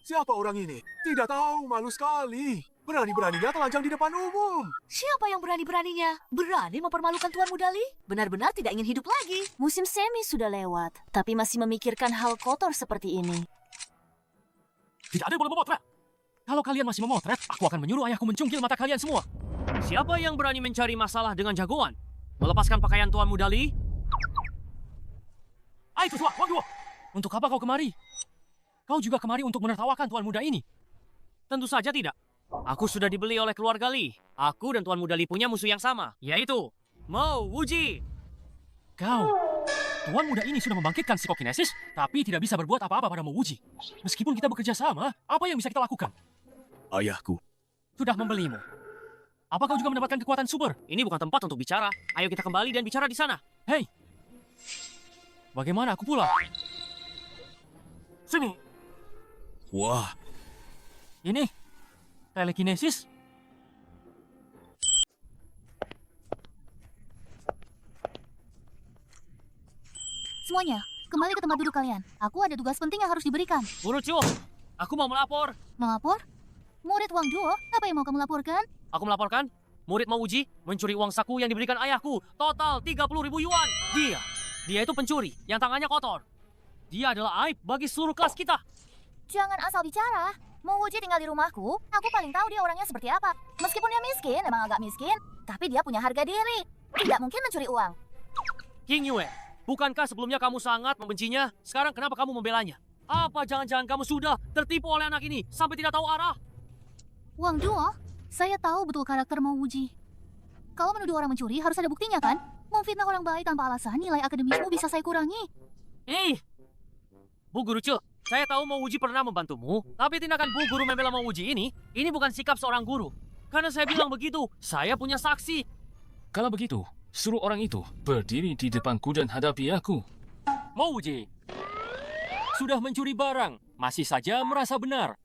Siapa orang ini? Tidak tahu, malu sekali. Berani-beraninya telanjang di depan umum. Siapa yang berani-beraninya? Berani mempermalukan Tuan Muda Li? Benar-benar tidak ingin hidup lagi. Musim semi sudah lewat, tapi masih memikirkan hal kotor seperti ini. Tidak ada yang boleh memotret. Kalau kalian masih memotret, aku akan menyuruh ayahku mencungkil mata kalian semua. Siapa yang berani mencari masalah dengan jagoan? Melepaskan pakaian Tuan Muda Li? Ayo, Tua, Wang Duo. Untuk apa kau kemari? Kau juga kemari untuk menertawakan Tuan Muda ini? Tentu saja tidak. Aku sudah dibeli oleh keluarga Li. Aku dan Tuan Muda Li punya musuh yang sama, yaitu Mou Wuji. Kau, Tuan Muda ini sudah membangkitkan psikokinesis, tapi tidak bisa berbuat apa-apa pada Mou Wuji. Meskipun kita bekerja sama, apa yang bisa kita lakukan? Ayahku, Sudah membelimu. Apa kau juga mendapatkan kekuatan super? Ini bukan tempat untuk bicara. Ayo kita kembali dan bicara di sana. Hei, bagaimana aku pulang? Sini, wah, ini telekinesis. Semuanya, kembali ke tempat duduk kalian. Aku ada tugas penting yang harus diberikan. Guru Chu, aku mau melapor. Melapor? Murid Wang Duo, apa yang mau kamu laporkan? Aku melaporkan, murid Mou Wuji mencuri uang saku yang diberikan ayahku. Total 30.000 yuan. Dia itu pencuri yang tangannya kotor. Dia adalah aib bagi seluruh kelas kita. Jangan asal bicara. Mo Wuji tinggal di rumahku, aku paling tahu dia orangnya seperti apa. Meskipun dia miskin, emang agak miskin, tapi dia punya harga diri. Tidak mungkin mencuri uang. King Yue, bukankah sebelumnya kamu sangat membencinya? Sekarang kenapa kamu membelanya? Apa jangan-jangan kamu sudah tertipu oleh anak ini sampai tidak tahu arah? Wang Duo, saya tahu betul karakter Mo Wuji. Kalau menuduh orang mencuri, harus ada buktinya kan? Memfitnah orang baik tanpa alasan, nilai akademismu bisa saya kurangi. Bu Guru Cu, saya tahu Mo Wuji pernah membantumu, tapi tindakan Bu Guru membela Mo Wuji ini bukan sikap seorang guru. Karena saya bilang begitu, saya punya saksi. Kalau begitu, suruh orang itu berdiri di depanku dan hadapi aku. Mo Wuji, sudah mencuri barang, masih saja merasa benar.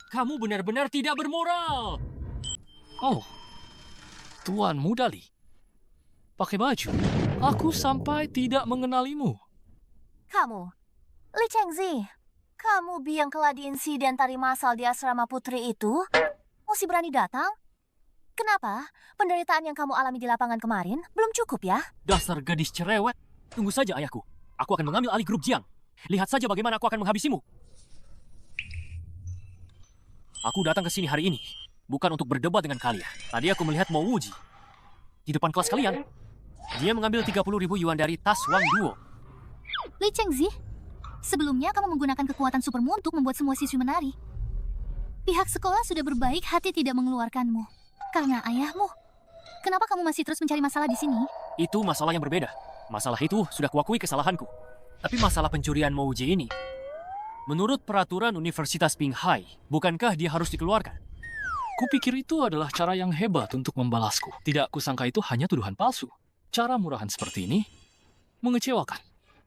Kamu benar-benar tidak bermoral. Oh, Tuan Mudali. Pakai baju. Aku sampai tidak mengenalimu. Kamu, Li Chengzi, kamu biang keladi insiden tari masal di asrama putri itu, masih berani datang? Kenapa? Penderitaan yang kamu alami di lapangan kemarin belum cukup ya? Dasar gadis cerewet. Tunggu saja ayahku. Aku akan mengambil alih grup Jiang. Lihat saja bagaimana aku akan menghabisimu. Aku datang ke sini hari ini bukan untuk berdebat dengan kalian. Tadi aku melihat Mo Wuji di depan kelas kalian. Dia mengambil 30.000 yuan dari tas Wang Duo. Li Chengzi, sebelumnya kamu menggunakan kekuatan supermu untuk membuat semua siswi menari. Pihak sekolah sudah berbaik hati tidak mengeluarkanmu. Karena ayahmu. Kenapa kamu masih terus mencari masalah di sini? Itu masalah yang berbeda. Masalah itu sudah kuakui kesalahanku. Tapi masalah pencurian Mo Wuji ini, menurut peraturan Universitas Pinghai, bukankah dia harus dikeluarkan? Kupikir itu adalah cara yang hebat untuk membalasku. Tidak kusangka itu hanya tuduhan palsu. Cara murahan seperti ini mengecewakan.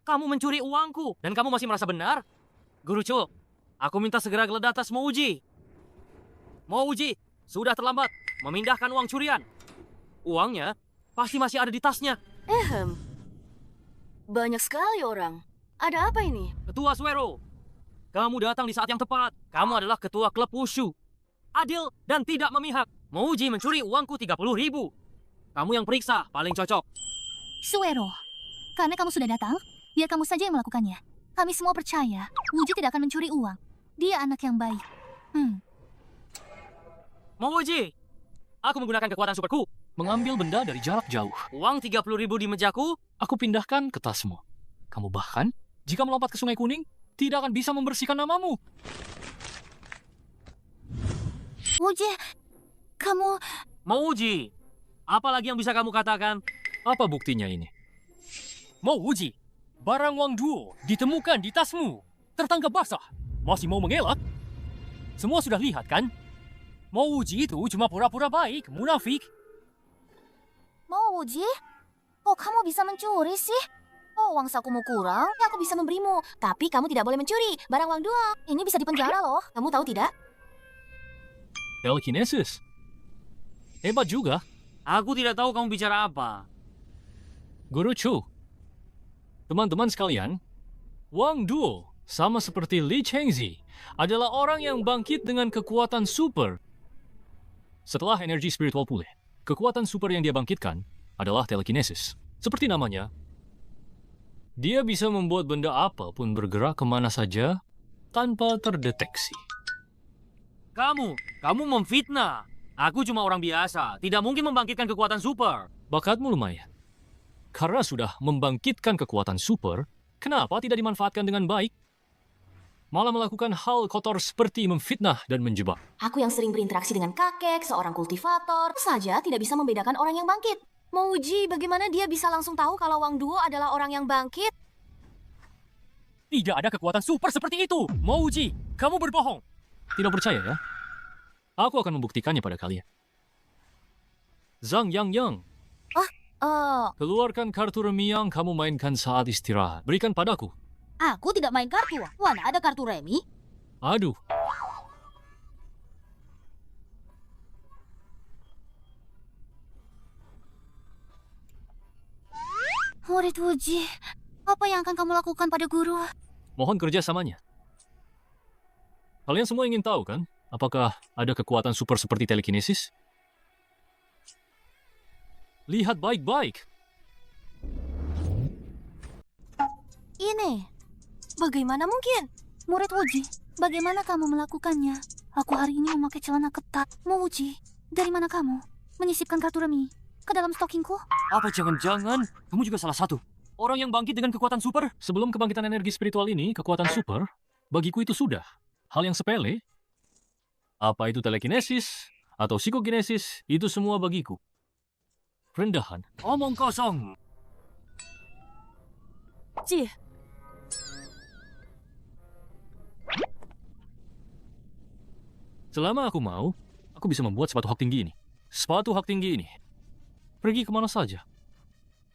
Kamu mencuri uangku dan kamu masih merasa benar? Guru Cho, aku minta segera geledah tas Mo Wuji. Mo Wuji, sudah terlambat memindahkan uang curian. Uangnya pasti masih ada di tasnya. Banyak sekali orang. Ada apa ini? Ketua Suero, kamu datang di saat yang tepat. Kamu adalah ketua klub Wushu. Adil dan tidak memihak. Mo Wuji mencuri uangku 30.000. Kamu yang periksa, paling cocok. Suero, karena kamu sudah datang, biar kamu saja yang melakukannya. Kami semua percaya, Wuji tidak akan mencuri uang. Dia anak yang baik. Mo Wuji, aku menggunakan kekuatan superku. Mengambil benda dari jarak jauh. Uang 30.000 di mejaku. Aku pindahkan ke tasmu. Kamu bahkan, jika melompat ke Sungai Kuning, tidak akan bisa membersihkan namamu. Wuji, kamu... Mo Wuji, apa lagi yang bisa kamu katakan? Apa buktinya ini? Mo Wuji, barang Wang Duo ditemukan di tasmu. Tertangkap basah. Masih mau mengelak? Semua sudah lihat kan? Mo Wuji itu cuma pura-pura baik, munafik. Mo Wuji? Oh, kamu bisa mencuri sih? Oh, uang sakumu kurang, ya aku bisa memberimu. Tapi kamu tidak boleh mencuri barang Wang Duo. Ini bisa dipenjara loh. Kamu tahu tidak? Telekinesis. Hebat juga. Aku tidak tahu kamu bicara apa. Guru Chu. Teman-teman sekalian, Wang Duo, sama seperti Li Chengzi, adalah orang yang bangkit dengan kekuatan super. Setelah energi spiritual pulih, kekuatan super yang dia bangkitkan adalah telekinesis. Seperti namanya, dia bisa membuat benda apapun bergerak kemana saja tanpa terdeteksi. Kamu memfitnah. Aku cuma orang biasa, tidak mungkin membangkitkan kekuatan super. Bakatmu lumayan. Karena sudah membangkitkan kekuatan super, kenapa tidak dimanfaatkan dengan baik? Malah melakukan hal kotor seperti memfitnah dan menjebak. Aku yang sering berinteraksi dengan kakek, seorang kultivator, saja tidak bisa membedakan orang yang bangkit. Mo Wuji, bagaimana dia bisa langsung tahu kalau Wang Duo adalah orang yang bangkit? Tidak ada kekuatan super seperti itu. Mo Wuji, kamu berbohong. Tidak percaya ya? Aku akan membuktikannya pada kalian. Zhang Yang. Keluarkan kartu remi yang kamu mainkan saat istirahat. Berikan padaku. Aku tidak main kartu. Mana ada kartu remi? Aduh. Murid Wuji, apa yang akan kamu lakukan pada guru? Mohon kerjasamanya. Kalian semua ingin tahu kan? Apakah ada kekuatan super seperti telekinesis? Lihat baik-baik. Ini, Bagaimana mungkin? Murid Wuji, bagaimana kamu melakukannya? Aku hari ini memakai celana ketat. Mau Wuji, dari mana kamu menyisipkan kartu remi ke dalam stokingku? Apa jangan-jangan kamu juga salah satu orang yang bangkit dengan kekuatan super? Sebelum kebangkitan energi spiritual ini, kekuatan super, bagiku itu sudah hal yang sepele. Apa itu telekinesis atau psikokinesis, itu semua bagiku rendahan. Omong kosong. Ji, Selama aku mau, aku bisa membuat sepatu hak tinggi ini. Sepatu hak tinggi ini pergi kemana saja.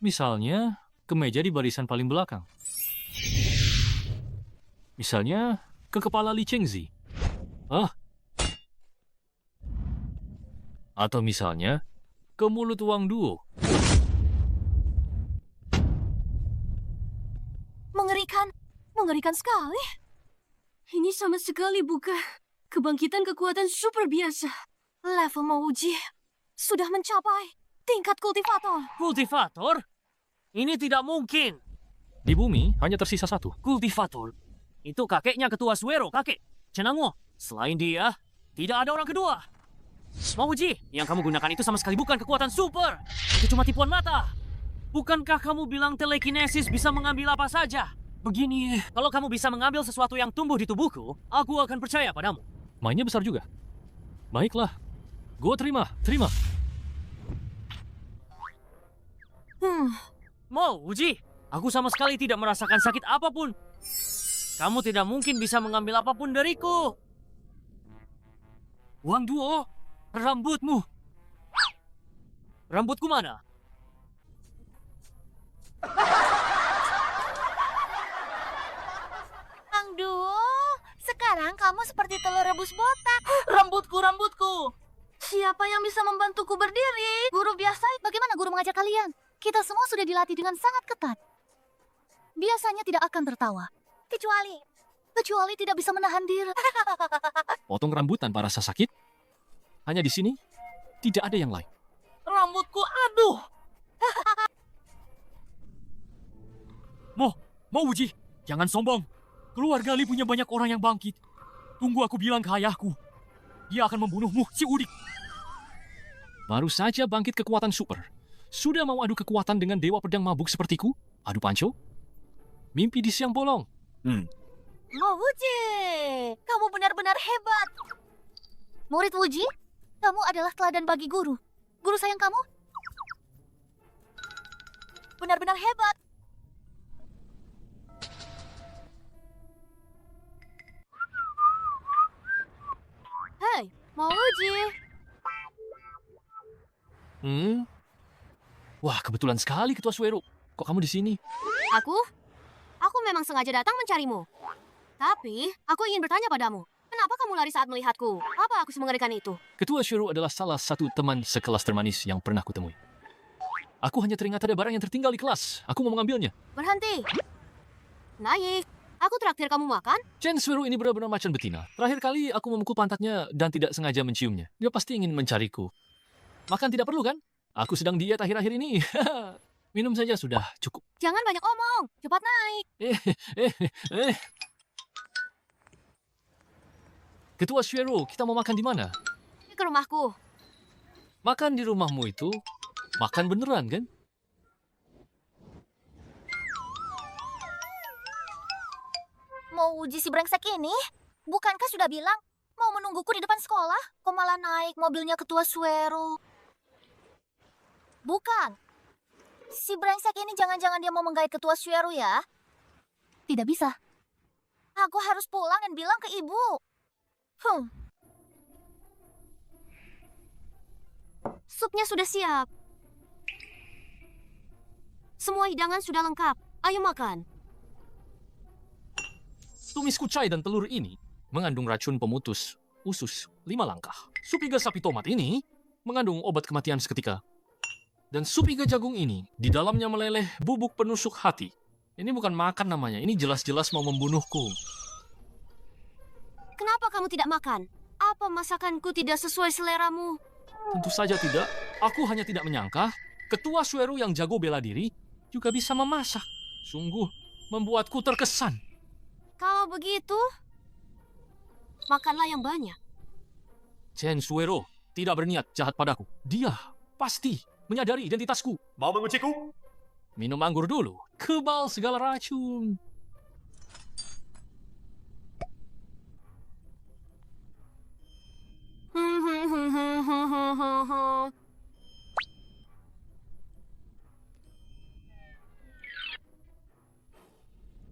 Misalnya, ke meja di barisan paling belakang. Misalnya, ke kepala Li Chengzi. Atau misalnya, ke mulut Wang Duo. mengerikan. Mengerikan sekali. Ini sama sekali bukan kebangkitan kekuatan super biasa. Level Mouji sudah mencapai tingkat kultivator. Kultivator? Ini tidak mungkin. Di bumi, hanya tersisa satu. Kultivator? Itu kakeknya ketua Suero, kakek Cenango. Selain dia, tidak ada orang kedua. Mauji, yang kamu gunakan itu sama sekali bukan kekuatan super. Itu cuma tipuan mata. Bukankah kamu bilang telekinesis bisa mengambil apa saja? Begini, kalau kamu bisa mengambil sesuatu yang tumbuh di tubuhku, aku akan percaya padamu. Mainnya besar juga. Baiklah. Gua terima. Mau, Uji, aku sama sekali tidak merasakan sakit apapun. Kamu tidak mungkin bisa mengambil apapun dariku. Wang Duo, rambutmu. Rambutku mana? Ang Duo, sekarang kamu seperti telur rebus botak. Rambutku. Siapa yang bisa membantuku berdiri? Guru biasa, bagaimana guru mengajar kalian? Kita semua sudah dilatih dengan sangat ketat. Biasanya tidak akan tertawa. Kecuali tidak bisa menahan diri. Potong rambut tanpa rasa sakit? Hanya di sini, tidak ada yang lain. Rambutku, aduh. Mau Uji, jangan sombong. Keluarga Li punya banyak orang yang bangkit. Tunggu aku bilang ke ayahku. Dia akan membunuhmu, si Udik. Baru saja bangkit kekuatan super. Sudah mau adu kekuatan dengan dewa pedang mabuk sepertiku? Adu panco? Mimpi di siang bolong. Mouji, kamu benar-benar hebat. Murid Wuji, kamu adalah teladan bagi guru. Guru sayang kamu? Benar-benar hebat. Hei, Mouji. Wah, kebetulan sekali Ketua Suero. Kok kamu di sini? Aku memang sengaja datang mencarimu. Tapi, aku ingin bertanya padamu. Kenapa kamu lari saat melihatku? Apa aku semengerikan itu? Ketua Suero adalah salah satu teman sekelas termanis yang pernah kutemui. Aku hanya teringat ada barang yang tertinggal di kelas. Aku mau mengambilnya. Berhenti. Naif. Aku traktir kamu makan? Chen Suero ini benar-benar macan betina. Terakhir kali aku memukul pantatnya dan tidak sengaja menciumnya. Dia pasti ingin mencariku. Makan tidak perlu kan? Aku sedang diet akhir-akhir ini. Minum saja sudah cukup. Jangan banyak omong. Cepat naik. Ketua Suero, kita mau makan di mana? Ke rumahku. Makan di rumahmu itu makan beneran kan? Mau uji si brengsek ini? Bukankah sudah bilang mau menungguku di depan sekolah? Kok malah naik mobilnya ketua Suero? Bukan. Si brengsek ini jangan-jangan dia mau menggait ketua Suero ya? Tidak bisa. Aku harus pulang dan bilang ke ibu. Supnya sudah siap. Semua hidangan sudah lengkap. Ayo makan. Tumis kucai dan telur ini mengandung racun pemutus usus 5 langkah. Sup iga sapi tomat ini mengandung obat kematian seketika. Dan sup iga jagung ini di dalamnya meleleh bubuk penusuk hati. Ini bukan makan namanya, ini jelas-jelas mau membunuhku. Kenapa kamu tidak makan? Apa masakanku tidak sesuai seleramu? Tentu saja tidak. Aku hanya tidak menyangka Ketua Suero yang jago bela diri juga bisa memasak. Sungguh membuatku terkesan. Kalau begitu, makanlah yang banyak. Chen Suero tidak berniat jahat padaku. Dia pasti menyadari identitasku. Mau mengunciku? Minum anggur dulu. Kebal segala racun.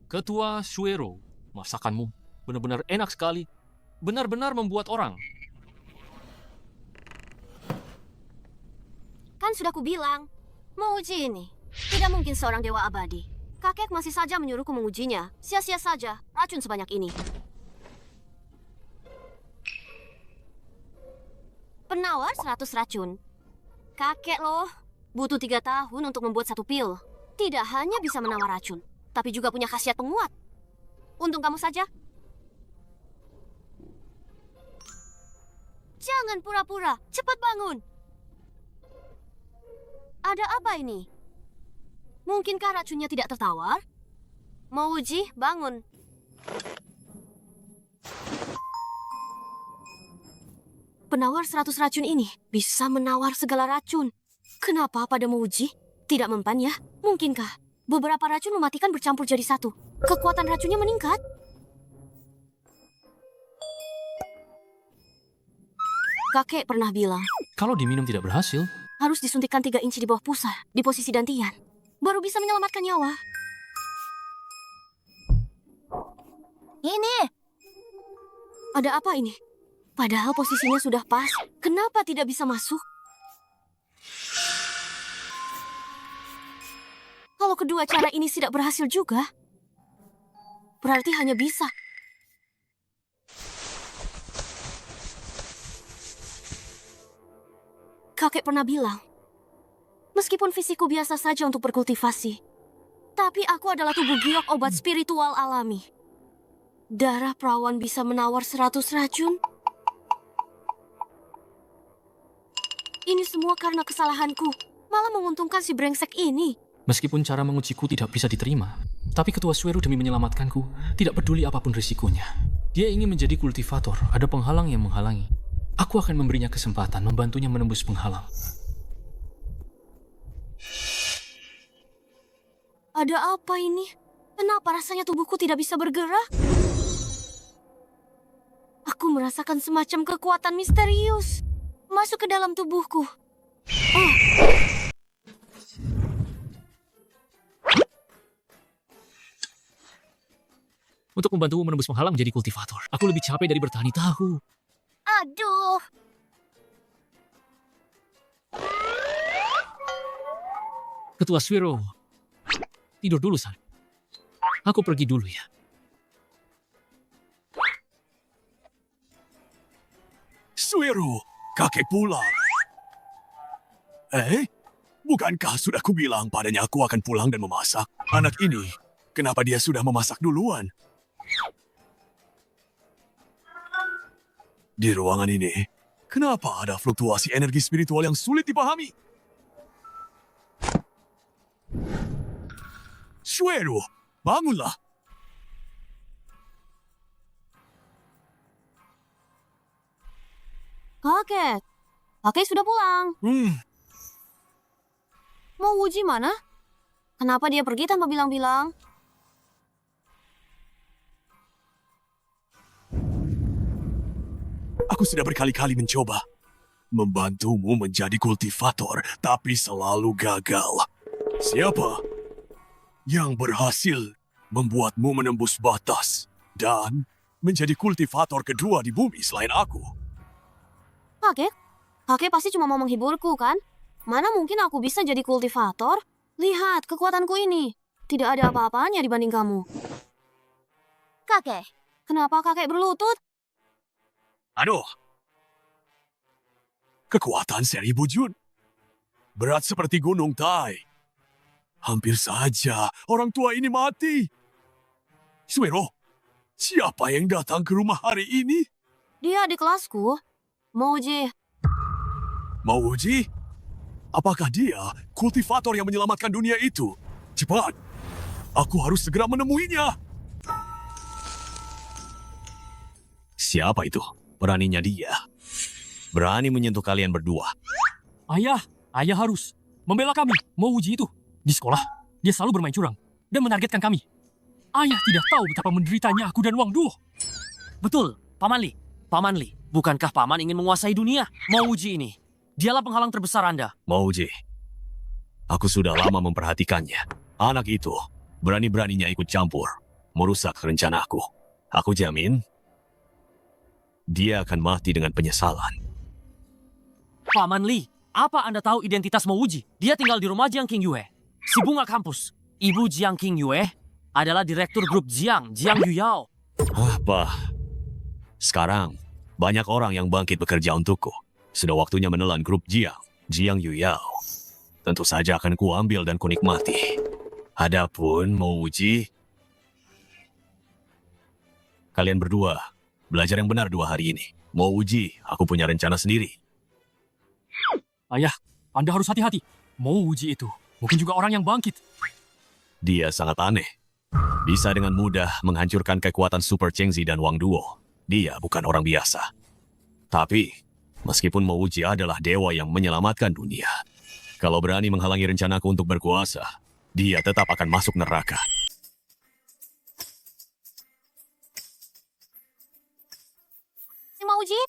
Ketua Suero, masakanmu benar-benar enak sekali. Benar-benar membuat orang. Kan sudah kubilang, mau uji ini. Tidak mungkin seorang dewa abadi. Kakek masih saja menyuruhku mengujinya. Sia-sia saja, racun sebanyak ini. Penawar 100 racun. Kakek loh, butuh 3 tahun untuk membuat 1 pil. Tidak hanya bisa menawar racun, tapi juga punya khasiat penguat. Untung kamu saja. Jangan pura-pura, cepat bangun. Ada apa ini? Mungkinkah racunnya tidak tertawar? Mau uji, bangun. Penawar 100 racun ini bisa menawar segala racun. Kenapa pada Mouji tidak mempan ya? Mungkinkah beberapa racun mematikan bercampur jadi satu? Kekuatan racunnya meningkat? Kakek pernah bilang, Kalau diminum tidak berhasil, harus disuntikkan 3 inci di bawah pusar, di posisi dantian. Baru bisa menyelamatkan nyawa. Ini! Ada apa ini? Padahal posisinya sudah pas. Kenapa tidak bisa masuk? Kalau kedua cara ini tidak berhasil juga, berarti hanya bisa. Kakek pernah bilang, meskipun fisikku biasa saja untuk berkultivasi, tapi aku adalah tubuh giok obat spiritual alami. Darah perawan bisa menawar 100 racun. Ini semua karena kesalahanku. Malah menguntungkan si brengsek ini. meskipun cara mengujiku tidak bisa diterima, tapi ketua Suero demi menyelamatkanku tidak peduli apapun risikonya. Dia ingin menjadi kultivator, ada penghalang yang menghalangi. Aku akan memberinya kesempatan, membantunya menembus penghalang. Ada apa ini? Kenapa rasanya tubuhku tidak bisa bergerak? Aku merasakan semacam kekuatan misterius masuk ke dalam tubuhku. Oh. Untuk membantumu menembus penghalang menjadi kultivator, aku lebih capek dari bertani tahu. Aduh. Ketua Suero, tidur dulu, San. Aku pergi dulu ya. Suero, kakek pulang. Bukankah sudah kubilang padanya aku akan pulang dan memasak? Anak ini, kenapa dia sudah memasak duluan? Di ruangan ini, kenapa ada fluktuasi energi spiritual yang sulit dipahami? Suero, bangunlah. Kakek sudah pulang. Mau uji mana? Kenapa dia pergi tanpa bilang-bilang? Aku sudah berkali-kali mencoba membantumu menjadi kultivator, tapi selalu gagal. Siapa yang berhasil membuatmu menembus batas dan menjadi kultivator kedua di bumi selain aku? Kakek pasti cuma mau menghiburku, kan? Mana mungkin aku bisa jadi kultivator? Lihat kekuatanku ini. Tidak ada apa-apanya dibanding kamu. Kakek, Kenapa kakek berlutut? Aduh. Kekuatan seri Bujun. Berat seperti gunung Tai. Hampir saja orang tua ini mati. Suero, siapa yang datang ke rumah hari ini? Dia di kelasku. Mouji. Mau uji? Apakah dia kultivator yang menyelamatkan dunia itu? Cepat, aku harus segera menemuinya. Siapa itu? Beraninya dia. Berani menyentuh kalian berdua. Ayah harus membela kami. Mau uji itu. Di sekolah, dia selalu bermain curang dan menargetkan kami. Ayah tidak tahu betapa menderitanya aku dan Wang Duo. Betul, Paman Li. Paman Li, bukankah Paman ingin menguasai dunia? Mau uji ini. Dialah penghalang terbesar Anda. Mouji, aku sudah lama memperhatikannya. Anak itu berani-beraninya ikut campur, merusak rencanaku. Aku jamin, dia akan mati dengan penyesalan. Paman Li, apa Anda tahu identitas Mo Wuji? Dia tinggal di rumah Jiang Qingyue, si bunga kampus. Ibu Jiang Qingyue adalah direktur grup Jiang Yuyao. Apa? Sekarang, banyak orang yang bangkit bekerja untukku. Sudah waktunya menelan grup Jiang Yuyao. Tentu saja akan kuambil dan kunikmati. Adapun Mouji, kalian berdua belajar yang benar 2 hari ini. Mouji, aku punya rencana sendiri. Ayah, Anda harus hati-hati. Mau uji itu mungkin juga orang yang bangkit. Dia sangat aneh. Bisa dengan mudah menghancurkan kekuatan Super Chengzi dan Wang Duo. Dia bukan orang biasa. Tapi, meskipun Mouji adalah dewa yang menyelamatkan dunia, kalau berani menghalangi rencanaku untuk berkuasa, dia tetap akan masuk neraka. Mau uji?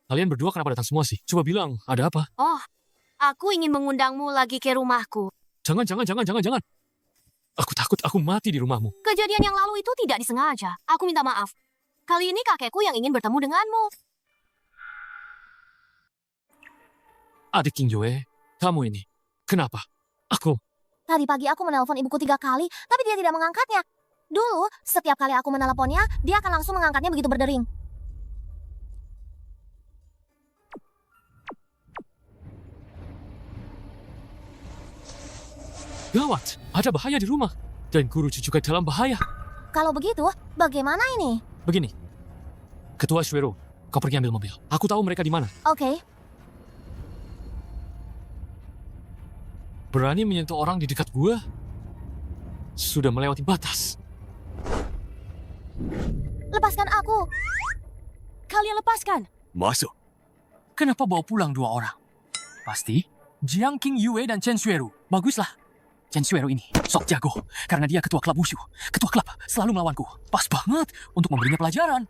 Kalian berdua kenapa datang semua sih? Coba bilang, ada apa? Oh, aku ingin mengundangmu lagi ke rumahku. Jangan. Aku takut aku mati di rumahmu. Kejadian yang lalu itu tidak disengaja. Aku minta maaf. Kali ini kakekku yang ingin bertemu denganmu. Adik Qingyue, kamu ini, kenapa? Tadi pagi aku menelpon ibuku 3 kali, tapi dia tidak mengangkatnya. Dulu, setiap kali aku menelponnya, dia akan langsung mengangkatnya begitu berdering. Gawat, ada bahaya di rumah. Dan guru juga dalam bahaya. Kalau begitu, bagaimana ini? Begini, Ketua Shuero, kau pergi ambil mobil. Aku tahu mereka di mana. Oke. Berani menyentuh orang di dekat gua? Sudah melewati batas. Lepaskan aku. Kalian lepaskan. Masuk. Kenapa bawa pulang 2 orang? Pasti Jiang Qingyue dan Chen Shuero. Baguslah. Chen Shuero ini sok jago karena dia ketua klub wushu. Ketua klub selalu melawanku. Pas banget untuk memberinya pelajaran.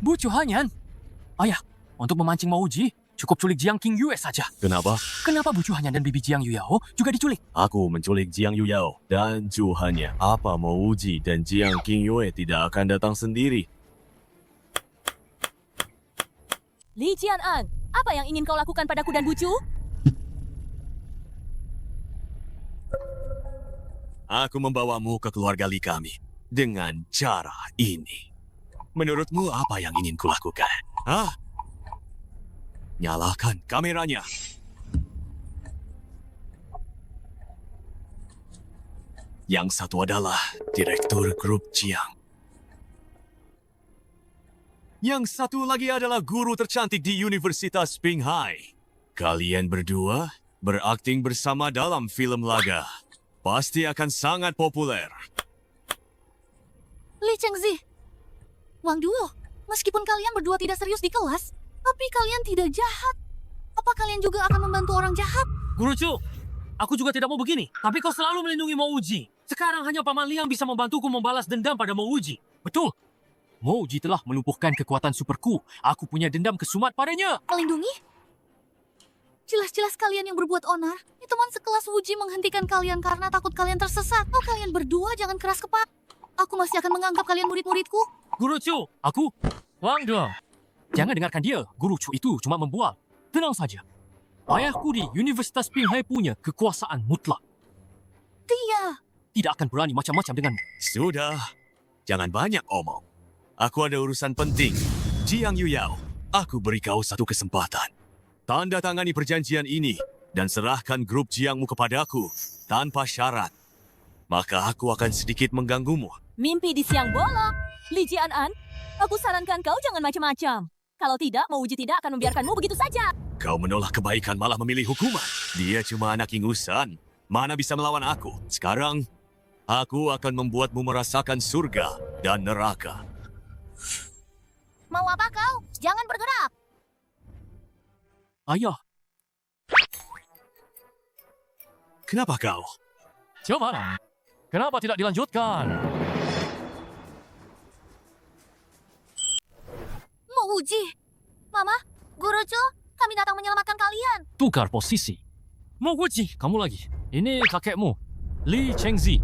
Bu Chuhanyan. Ayah, untuk memancing Mouji, cukup culik Jiang Qingyue saja. Kenapa? Kenapa Bu Chuhanyan dan bibi Jiang Yuyao juga diculik? Aku menculik Jiang Yuyao dan Chuhanyan. Apa Mouji dan Jiang Qingyue tidak akan datang sendiri? Li Jianan, apa yang ingin kau lakukan padaku dan Bucu? Aku membawamu ke keluarga Li kami dengan cara ini. Menurutmu apa yang ingin kulakukan? Hah? Nyalakan kameranya. Yang satu adalah direktur grup Jiang. Yang satu lagi adalah guru tercantik di Universitas Pinghai. Kalian berdua berakting bersama dalam film laga. Pasti akan sangat populer. Li Chengzi, Wang Duo, meskipun kalian berdua tidak serius di kelas, tapi kalian tidak jahat. Apa kalian juga akan membantu orang jahat? Guru Chu, aku juga tidak mau begini. Tapi kau selalu melindungi Mouji. Sekarang hanya Paman Li yang bisa membantuku membalas dendam pada Mouji. Betul. Mouji telah melumpuhkan kekuatan superku. Aku punya dendam kesumat padanya. Melindungi? Jelas-jelas kalian yang berbuat onar. Teman sekelas Wuji menghentikan kalian karena takut kalian tersesat. Oh, kalian berdua jangan keras kepala. Aku masih akan menganggap kalian murid-muridku. Guru Chu, Aku, Wang Duo. Jangan dengarkan dia. Guru Chu itu cuma membual. Tenang saja. Ayahku di Universitas Pinghai punya kekuasaan mutlak. Dia. Tidak akan berani macam-macam denganmu. Sudah, jangan banyak omong. Aku ada urusan penting. Jiang Yuyao, aku beri kau satu kesempatan. Tanda tangani perjanjian ini dan serahkan grup Jiangmu kepadaku tanpa syarat. Maka aku akan sedikit mengganggumu. Mimpi di siang bolong. Li Jianan, aku sarankan kau jangan macam-macam. Kalau tidak, Mouji tidak akan membiarkanmu begitu saja. Kau menolak kebaikan malah memilih hukuman. Dia cuma anak ingusan. Mana bisa melawan aku? Sekarang, aku akan membuatmu merasakan surga dan neraka. Mau apa kau? Jangan bergerak. Ayah, Kenapa kau? coba. Kenapa tidak dilanjutkan? Mouji. Mama, Gurujo, kami datang menyelamatkan kalian. Tukar posisi. Mouji, Kamu lagi. Ini kakekmu, Li Chengzi.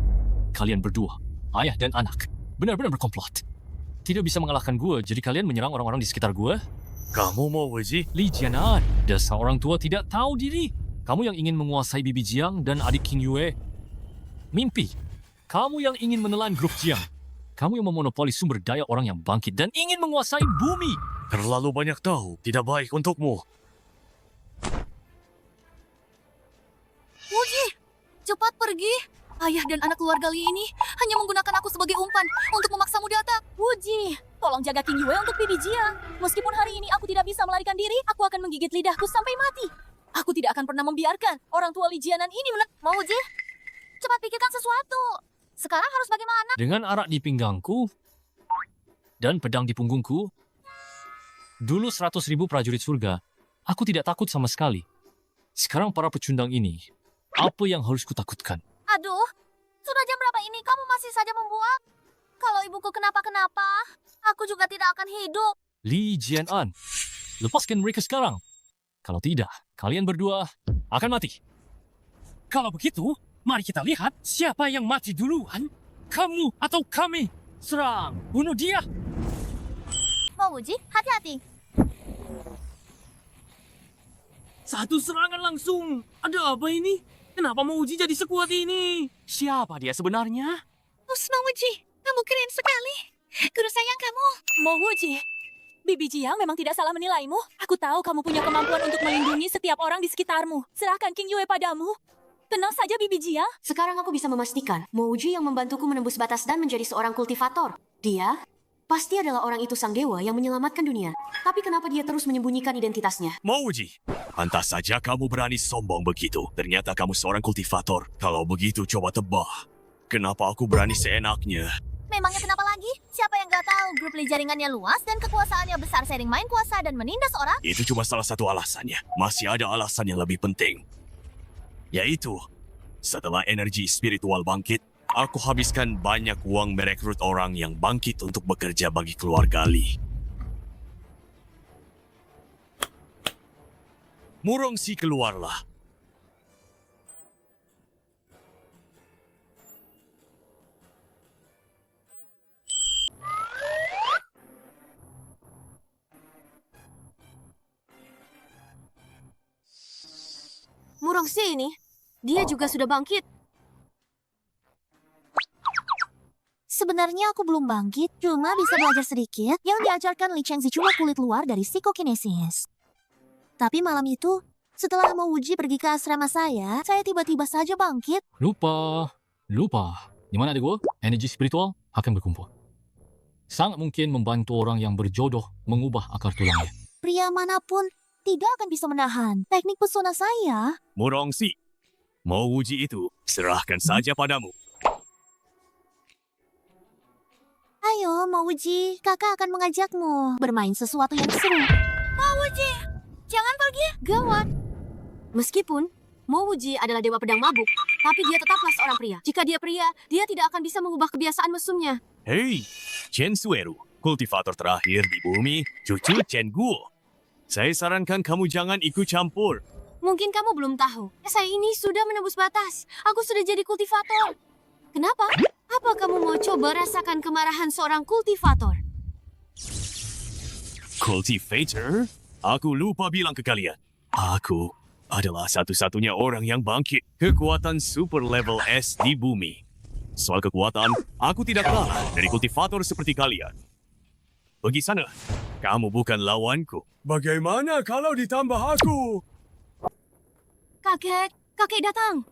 Kalian berdua, ayah dan anak, benar-benar berkomplot. Tidak bisa mengalahkan gue, jadi kalian menyerang orang-orang di sekitar gue. Kamu mau uji? Li Jianan, dasar orang tua tidak tahu diri. Kamu yang ingin menguasai Bibi Jiang dan adik King Yue. Mimpi. Kamu yang ingin menelan grup Jiang. Kamu yang memonopoli sumber daya orang yang bangkit dan ingin menguasai bumi. Terlalu banyak tahu, tidak baik untukmu. Mouji, cepat pergi. Ayah dan anak keluarga Li ini hanya menggunakan aku sebagai umpan untuk memaksamu datang. Mouji, tolong jaga King Yue untuk Bibi Jiang. Meskipun hari ini aku tidak bisa melarikan diri, aku akan menggigit lidahku sampai mati. Aku tidak akan pernah membiarkan orang tua Li Jianan ini Mouji, cepat pikirkan sesuatu. Sekarang harus bagaimana? Dengan arak di pinggangku dan pedang di punggungku, dulu 100.000 prajurit surga, aku tidak takut sama sekali. Sekarang para pecundang ini, apa yang harus kutakutkan? Aduh, sudah jam berapa ini kamu masih saja membuat? Kalau ibuku kenapa-kenapa, aku juga tidak akan hidup. Li Jianan, lepaskan mereka sekarang. Kalau tidak, kalian berdua akan mati. kalau begitu, mari kita lihat siapa yang mati duluan. Kamu atau kami. Serang, bunuh dia. Mouji, hati-hati. Satu serangan langsung. Ada apa ini? Kenapa Mouji jadi sekuat ini? Siapa dia sebenarnya? Mouji, kamu keren sekali. Guru sayang kamu. Mouji, Bibi Jiang memang tidak salah menilaimu. Aku tahu kamu punya kemampuan untuk melindungi setiap orang di sekitarmu. Serahkan King Yue padamu. Tenang saja, Bibi Jiang. Sekarang aku bisa memastikan, Mouji yang membantuku menembus batas dan menjadi seorang kultivator. Dia pasti adalah orang itu sang dewa yang menyelamatkan dunia. Tapi kenapa dia terus menyembunyikan identitasnya? Mau uji? Pantas saja kamu berani sombong begitu. Ternyata kamu seorang kultivator. Kalau begitu coba tebak. Kenapa aku berani seenaknya? Memangnya kenapa lagi? Siapa yang gak tahu grup Li jaringannya luas dan kekuasaannya besar, sering main kuasa dan menindas orang? Itu cuma salah satu alasannya. Masih ada alasan yang lebih penting. Yaitu, setelah energi spiritual bangkit, aku habiskan banyak uang merekrut orang yang bangkit untuk bekerja bagi keluarga Li. Murongsi keluarlah. Murongsi ini, dia juga sudah bangkit. Sebenarnya aku belum bangkit, cuma bisa belajar sedikit. Yang diajarkan Li Chengzi cuma kulit luar dari psikokinesis. Tapi malam itu, setelah Mouji pergi ke asrama saya tiba-tiba saja bangkit. Lupa. Di mana ada gue? Energi spiritual akan berkumpul. Sangat mungkin membantu orang yang berjodoh mengubah akar tulangnya. Pria manapun tidak akan bisa menahan teknik pesona saya. Murongsi, mau uji itu, serahkan saja padamu. Ayo, Mouji, kakak akan mengajakmu bermain sesuatu yang seru. Mouji, jangan pergi. Gawat. Meskipun Mouji adalah dewa pedang mabuk, tapi dia tetaplah seorang pria. Jika dia pria, dia tidak akan bisa mengubah kebiasaan mesumnya. Hei, Chen Sueru, kultivator terakhir di bumi, cucu Chen Guo. Saya sarankan kamu jangan ikut campur. Mungkin kamu belum tahu, saya ini sudah menembus batas. Aku sudah jadi kultivator. Kenapa? Apa kamu mau coba rasakan kemarahan seorang kultivator? Cultivator? Aku lupa bilang ke kalian. Aku adalah satu-satunya orang yang bangkit kekuatan super level S di bumi. Soal kekuatan, aku tidak kalah dari kultivator seperti kalian. Pergi sana. Kamu bukan lawanku. Bagaimana kalau ditambah aku? Kakek datang.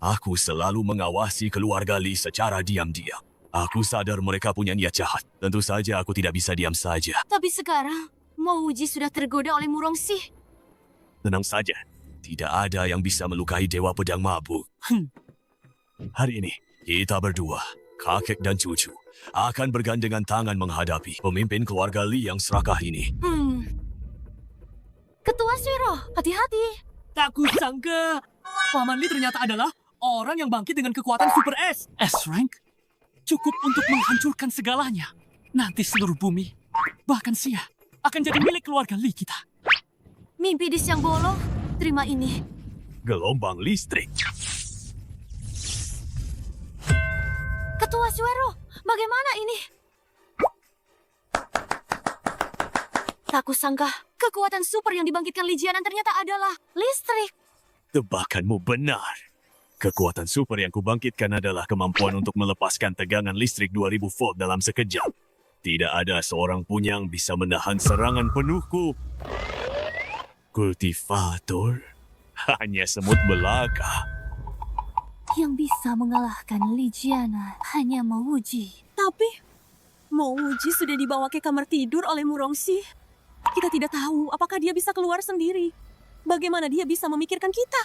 Aku selalu mengawasi keluarga Li secara diam-diam. Aku sadar mereka punya niat jahat. Tentu saja aku tidak bisa diam saja. Tapi sekarang, Mo Wuji sudah tergoda oleh Murongsi. Tenang saja, tidak ada yang bisa melukai Dewa Pedang Mabuk. Hari ini, kita berdua, kakek dan cucu, akan bergandengan tangan menghadapi pemimpin keluarga Li yang serakah ini. Ketua Suero, hati-hati. Tak kusangka, Paman Li ternyata adalah orang yang bangkit dengan kekuatan Super S. S-Rank? Cukup untuk menghancurkan segalanya. Nanti seluruh bumi, bahkan Sia, akan jadi milik keluarga Li kita. Mimpi di siang bolong, terima ini. Gelombang listrik. Ketua Suero, bagaimana ini? Tak kusangka, kekuatan super yang dibangkitkan Li Jianan ternyata adalah listrik. Tebakanmu benar. Kekuatan super yang kubangkitkan adalah kemampuan untuk melepaskan tegangan listrik 2000 volt dalam sekejap. Tidak ada seorang pun yang bisa menahan serangan penuhku. Kultivator? Hanya semut belaka. Yang bisa mengalahkan Li Jianan hanya Mo Wuji. Tapi, Mo Wuji sudah dibawa ke kamar tidur oleh Murongsi. Kita tidak tahu apakah dia bisa keluar sendiri. Bagaimana dia bisa memikirkan kita?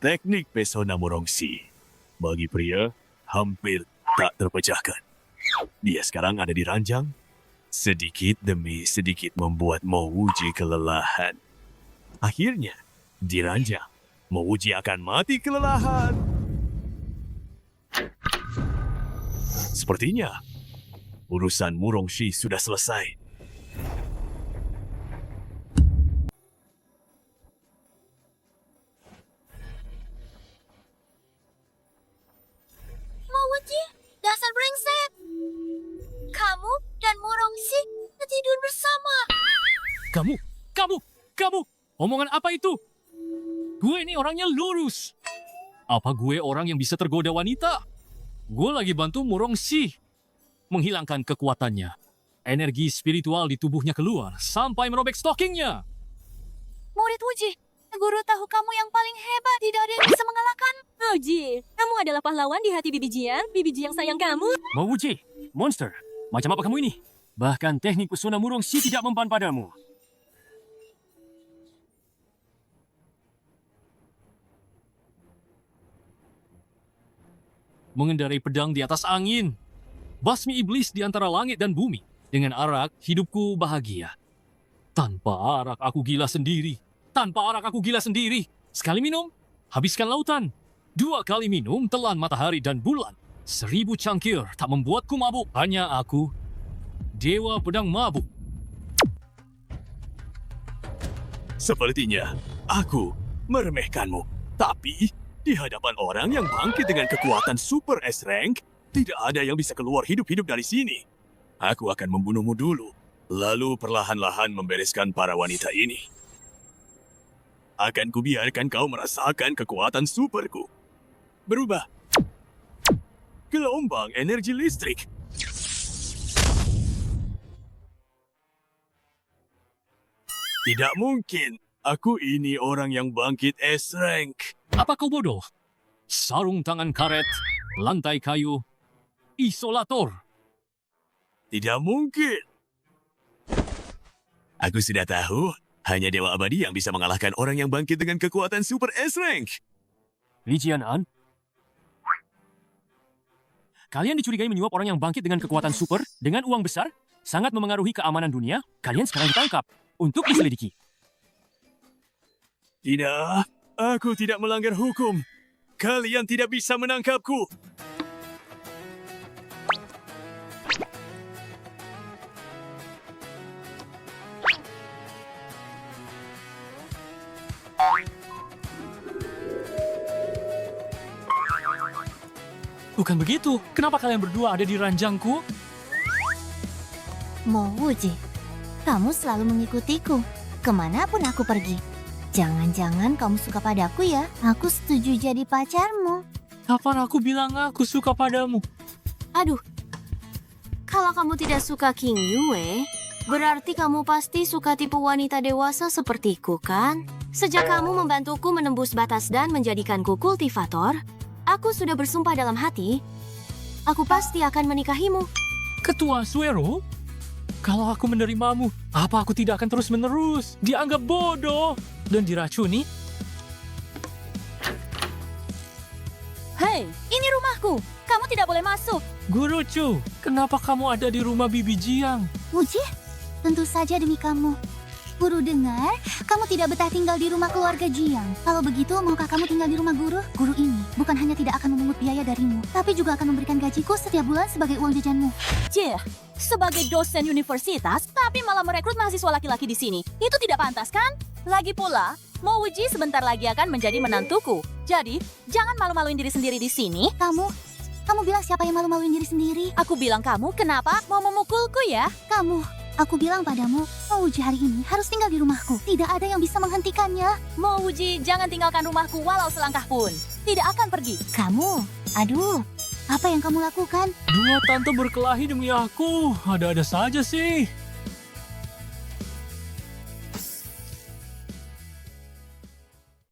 Teknik pesona Murongsi. Bagi pria, hampir tak terpecahkan. Dia sekarang ada di ranjang. Sedikit demi sedikit membuat Mo Wuji kelelahan. Akhirnya, di ranjang, Mo Wuji akan mati kelelahan. Sepertinya, urusan Murongsi sudah selesai. Mo Wuji, dasar brengsek. Kamu dan Murongsi tidur bersama. Kamu! Omongan apa itu? Gue ini orangnya lurus. Apa gue orang yang bisa tergoda wanita? Gue lagi bantu Murongsi menghilangkan kekuatannya. Energi spiritual di tubuhnya keluar sampai merobek stockingnya. Murid Wuji, guru tahu kamu yang paling hebat. Tidak ada yang bisa mengalahkan. Wuji, kamu adalah pahlawan di hati Bibi Ji yang sayang kamu. Mo Wuji, monster. Macam apa kamu ini? Bahkan teknik pesona Murongsi tidak mempan padamu. Mengendarai pedang di atas angin. Basmi iblis di antara langit dan bumi. Dengan arak, hidupku bahagia. Tanpa arak, aku gila sendiri. Sekali minum, habiskan lautan. 2 kali minum, telan matahari dan bulan. 1000 cangkir tak membuatku mabuk. Hanya aku, Dewa Pedang Mabuk. Sepertinya, aku meremehkanmu. Tapi, di hadapan orang yang bangkit dengan kekuatan Super S-Rank, tidak ada yang bisa keluar hidup-hidup dari sini. Aku akan membunuhmu dulu, lalu perlahan-lahan membereskan para wanita ini. Akan kubiarkan kau merasakan kekuatan superku. Berubah. Gelombang energi listrik. Tidak mungkin. Aku ini orang yang bangkit S-Rank. Apa kau bodoh? Sarung tangan karet, lantai kayu, isolator. Tidak mungkin. Aku sudah tahu, hanya Dewa Abadi yang bisa mengalahkan orang yang bangkit dengan kekuatan Super S-Rank. Li Jianan, kalian dicurigai menyuap orang yang bangkit dengan kekuatan super dengan uang besar, sangat memengaruhi keamanan dunia. Kalian sekarang ditangkap untuk diselidiki. Tidak, aku tidak melanggar hukum. Kalian tidak bisa menangkapku. Bukan begitu. Kenapa kalian berdua ada di ranjangku? Mo Wuji, kamu selalu mengikutiku kemanapun aku pergi. Jangan-jangan kamu suka padaku ya? Aku setuju jadi pacarmu. Kapan aku bilang aku suka padamu? Aduh, kalau kamu tidak suka King Yue, berarti kamu pasti suka tipe wanita dewasa sepertiku, kan? Sejak kamu membantuku menembus batas dan menjadikanku kultivator, aku sudah bersumpah dalam hati, aku pasti akan menikahimu. Ketua Suero? Kalau aku menerimamu, apa aku tidak akan terus-menerus dianggap bodoh dan diracuni? Hei, ini rumahku. Kamu tidak boleh masuk. Guru Chu, kenapa kamu ada di rumah Bibi Jiang? Wuji, tentu saja demi kamu. Guru dengar, kamu tidak betah tinggal di rumah keluarga Jiang. Kalau begitu, maukah kamu tinggal di rumah guru? Guru ini bukan hanya tidak akan memungut biaya darimu, tapi juga akan memberikan gajiku setiap bulan sebagai uang jajanmu. Jih, sebagai dosen universitas, tapi malah merekrut mahasiswa laki-laki di sini. Itu tidak pantas, kan? Lagi pula, Mo Wuji sebentar lagi akan menjadi menantuku. Jadi, jangan malu-maluin diri sendiri di sini. Kamu bilang siapa yang malu-maluin diri sendiri? Aku bilang kamu kenapa mau memukulku ya? Aku bilang padamu, Mo Wuji hari ini harus tinggal di rumahku. Tidak ada yang bisa menghentikannya. Mo Wuji, jangan tinggalkan rumahku walau selangkah pun. Tidak akan pergi. Kamu, aduh, apa yang kamu lakukan? Dua tante berkelahi demi aku. Ada-ada saja sih.